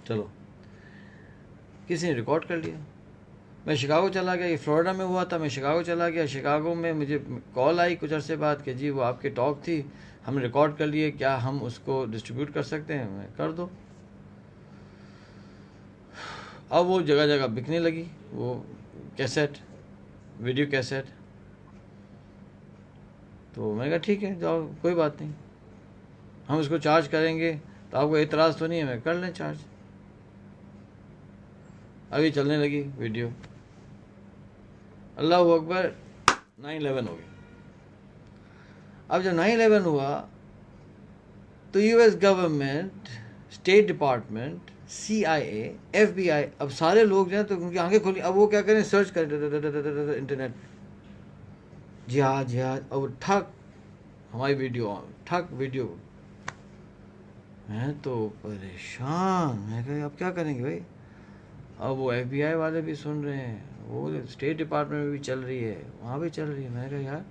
S1: چلو کسی نے ریکارڈ کر لیا. میں شکاگو چلا گیا, یہ فلوریڈا میں ہوا تھا, میں شکاگو چلا گیا. شکاگو میں مجھے کال آئی کچھ عرصے بعد کہ جی وہ آپ کی ٹاک تھی, ہم نے ریکارڈ کر لیے, کیا ہم اس کو ڈسٹریبیوٹ کر سکتے ہیں؟ میں کر دو. اب وہ جگہ جگہ بکنے لگی وہ کیسٹ, ویڈیو کیسٹ. تو میں نے کہا ٹھیک ہے جاؤ, کوئی بات نہیں, ہم اس کو چارج کریں گے. تو آپ کو اعتراض تو نہیں ہے؟ میں کر لیں چارج. ابھی چلنے لگی ویڈیو. اللہ اکبر, 9/11 ہو گیا. اب جب 9/11 ہوا تو U S government, state department, CIA, FBI, اب سارے لوگ جو ہیں تو ان کی آنکھیں کھولی. اب وہ کیا کریں, سرچ کریں انٹرنیٹ, جہاد جہاد. اب ٹھک ہماری ویڈیو, ٹھک ویڈیو. میں تو پریشان, میں کہا اب کیا کریں گے بھائی. اب وہ FBI والے بھی سن رہے ہیں, وہ اسٹیٹ ڈپارٹمنٹ میں بھی چل رہی ہے, وہاں بھی چل رہی ہے. میں نے کہا یار,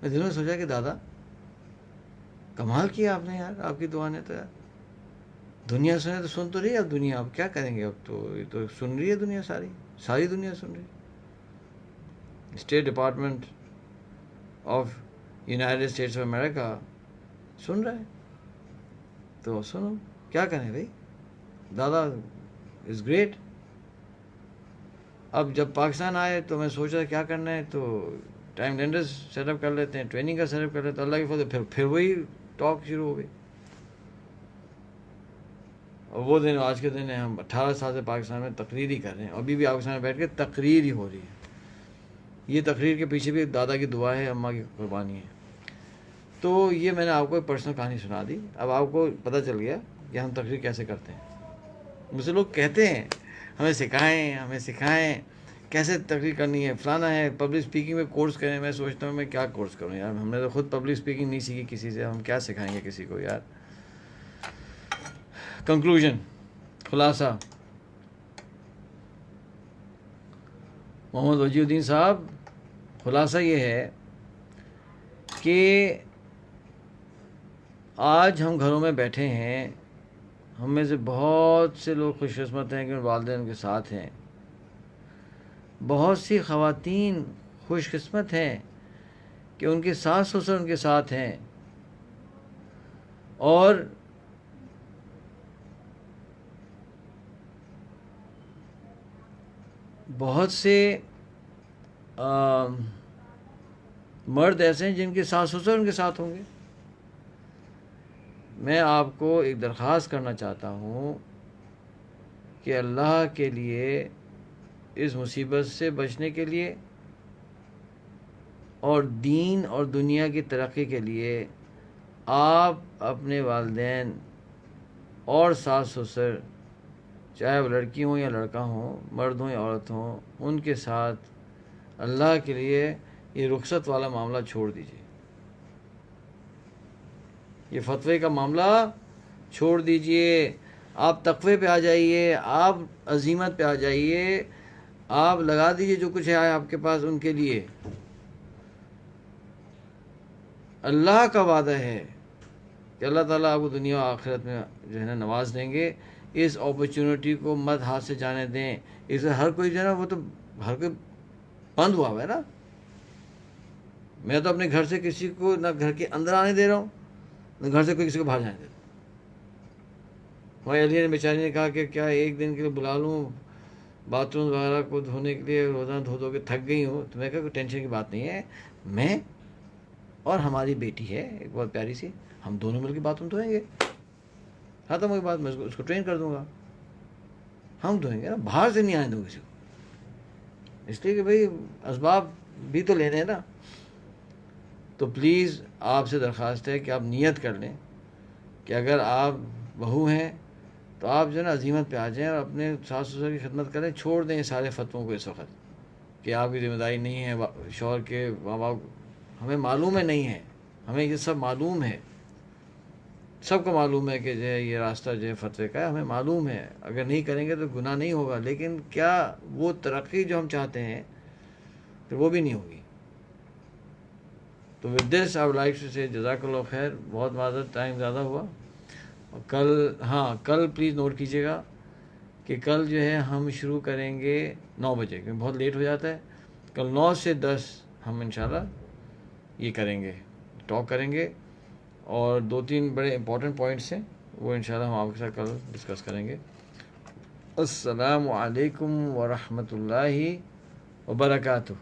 S1: میں دل میں سوچا کہ دادا کمال کیا آپ نے یار, آپ کی دعا نے تو یار. دنیا سنے تو سن تو رہی ہے, اب دنیا اب کیا کریں گے, اب تو یہ تو سن رہی ہے دنیا, ساری دنیا سن رہی ہے. State department of United States of America سن رہا ہے. تو سنو, کیا کریں بھائی, دادا از گریٹ. اب جب پاکستان آئے تو میں سوچا کیا کرنا ہے, تو ٹائم لینڈرز سیٹ اپ کر لیتے ہیں, ٹریننگ کا سیٹ اپ کر لیتے ہیں. اللہ کی فضل پھر وہی ٹاک شروع ہو گئی. اور وہ دن آج کے دن ہے, ہم 18 سال سے پاکستان میں تقریر ہی کر رہے ہیں, ابھی بھی پاکستان میں بیٹھ کے تقریر ہی ہو رہی ہے. یہ تقریر کے پیچھے بھی دادا کی دعا ہے, اماں کی قربانی ہے. تو یہ میں نے آپ کو ایک پرسنل کہانی سنا دی. اب آپ کو پتہ چل گیا کہ ہم تقریر کیسے کرتے ہیں. مجھ سے لوگ کہتے ہیں ہمیں سکھائیں کیسے تقریر کرنی ہے, فلانا ہے, پبلک اسپیکنگ میں کورس کریں. میں سوچتا ہوں میں کیا کورس کروں یار, ہم نے تو خود پبلک اسپیکنگ نہیں سیکھی کسی سے, ہم کیا سکھائیں گے کسی کو یار. کنکلوژن, خلاصہ, محمد وجیہ الدین صاحب, خلاصہ یہ ہے کہ آج ہم گھروں میں بیٹھے ہیں, ہم میں سے بہت سے لوگ خوش قسمت ہیں کہ والدین کے ساتھ ہیں. بہت سی خواتین خوش قسمت ہیں کہ ان کے ساس سسر ان کے ساتھ ہیں. اور بہت سے مرد ایسے ہیں جن کے ساس سسر ان کے ساتھ ہوں گے. میں آپ کو ایک درخواست کرنا چاہتا ہوں کہ اللہ کے لیے اس مصیبت سے بچنے کے لیے اور دین اور دنیا کی ترقی کے لیے آپ اپنے والدین اور ساس سسر, چاہے وہ لڑکی ہوں یا لڑکا ہوں, مرد ہوں یا عورت ہوں, ان کے ساتھ اللہ کے لیے یہ رخصت والا معاملہ چھوڑ دیجیے. یہ فتوے کا معاملہ چھوڑ دیجئے. آپ تقوی پہ آ جائیے, آپ عزیمت پہ آ جائیے, آپ لگا دیجئے جو کچھ ہے آپ کے پاس ان کے لیے. اللہ کا وعدہ ہے کہ اللہ تعالیٰ آپ کو دنیا و آخرت میں جو ہے نا نواز دیں گے. اس اپرچونٹی کو مت ہاتھ سے جانے دیں. اس سے ہر کوئی جو ہے نا, وہ تو ہر کوئی بند ہوا ہے نا. میں تو اپنے گھر سے کسی کو نہ گھر کے اندر آنے دے رہا ہوں, نہ گھر سے کوئی کسی کو باہر جانے دے رہا ہوں. ہماری علی نے بیچاری نے کہا کہ کیا ایک دن کے لیے بلا لوں باتھ روم وغیرہ کو دھونے کے لیے, روزانہ دھو کے تھک گئی ہوں. تو میں کہا کوئی ٹینشن کی بات نہیں ہے, میں اور ہماری بیٹی ہے ایک بہت پیاری سی, ہم دونوں مل کے باتھ روم دھوئیں گے. ختم ہوئی بات, میں اس کو ٹرین کر دوں گا, ہم دھوئیں گے نا, باہر سے نہیں آنے دوں کسی کو. اس لیے کہ بھائی اسباب بھی تو لینے ہیں نا. تو پلیز آپ سے درخواست ہے کہ آپ نیت کر لیں کہ اگر آپ بہو ہیں تو آپ جو ہے نا عزیمت پہ آ جائیں اور اپنے ساس سسر کی خدمت کریں. چھوڑ دیں سارے فتووں کو اس وقت. کہ آپ کی ذمہ داری نہیں ہے شوہر کے ماں باپ. ہمیں معلوم ہے نہیں ہے, ہمیں یہ سب معلوم ہے, سب کو معلوم ہے کہ جو ہے یہ راستہ جو ہے فتوے کا ہے, ہمیں معلوم ہے. اگر نہیں کریں گے تو گناہ نہیں ہوگا, لیکن کیا وہ ترقی جو ہم چاہتے ہیں پھر وہ بھی نہیں ہوگی. تو with this I would like to say جزاک اللہ خیر. بہت معذرت ٹائم زیادہ ہوا. اور کل پلیز نوٹ کیجیے گا کہ کل جو ہے ہم شروع کریں گے 9 بجے, کیونکہ بہت لیٹ ہو جاتا ہے. کل 9 سے 10 ہم انشاءاللہ یہ کریں گے, ٹاک کریں گے, اور 2-3 بڑے امپورٹنٹ پوائنٹس ہیں وہ انشاءاللہ ہم آپ کے ساتھ کل ڈسکس کریں گے. السلام علیکم ورحمۃ اللہ وبرکاتہ.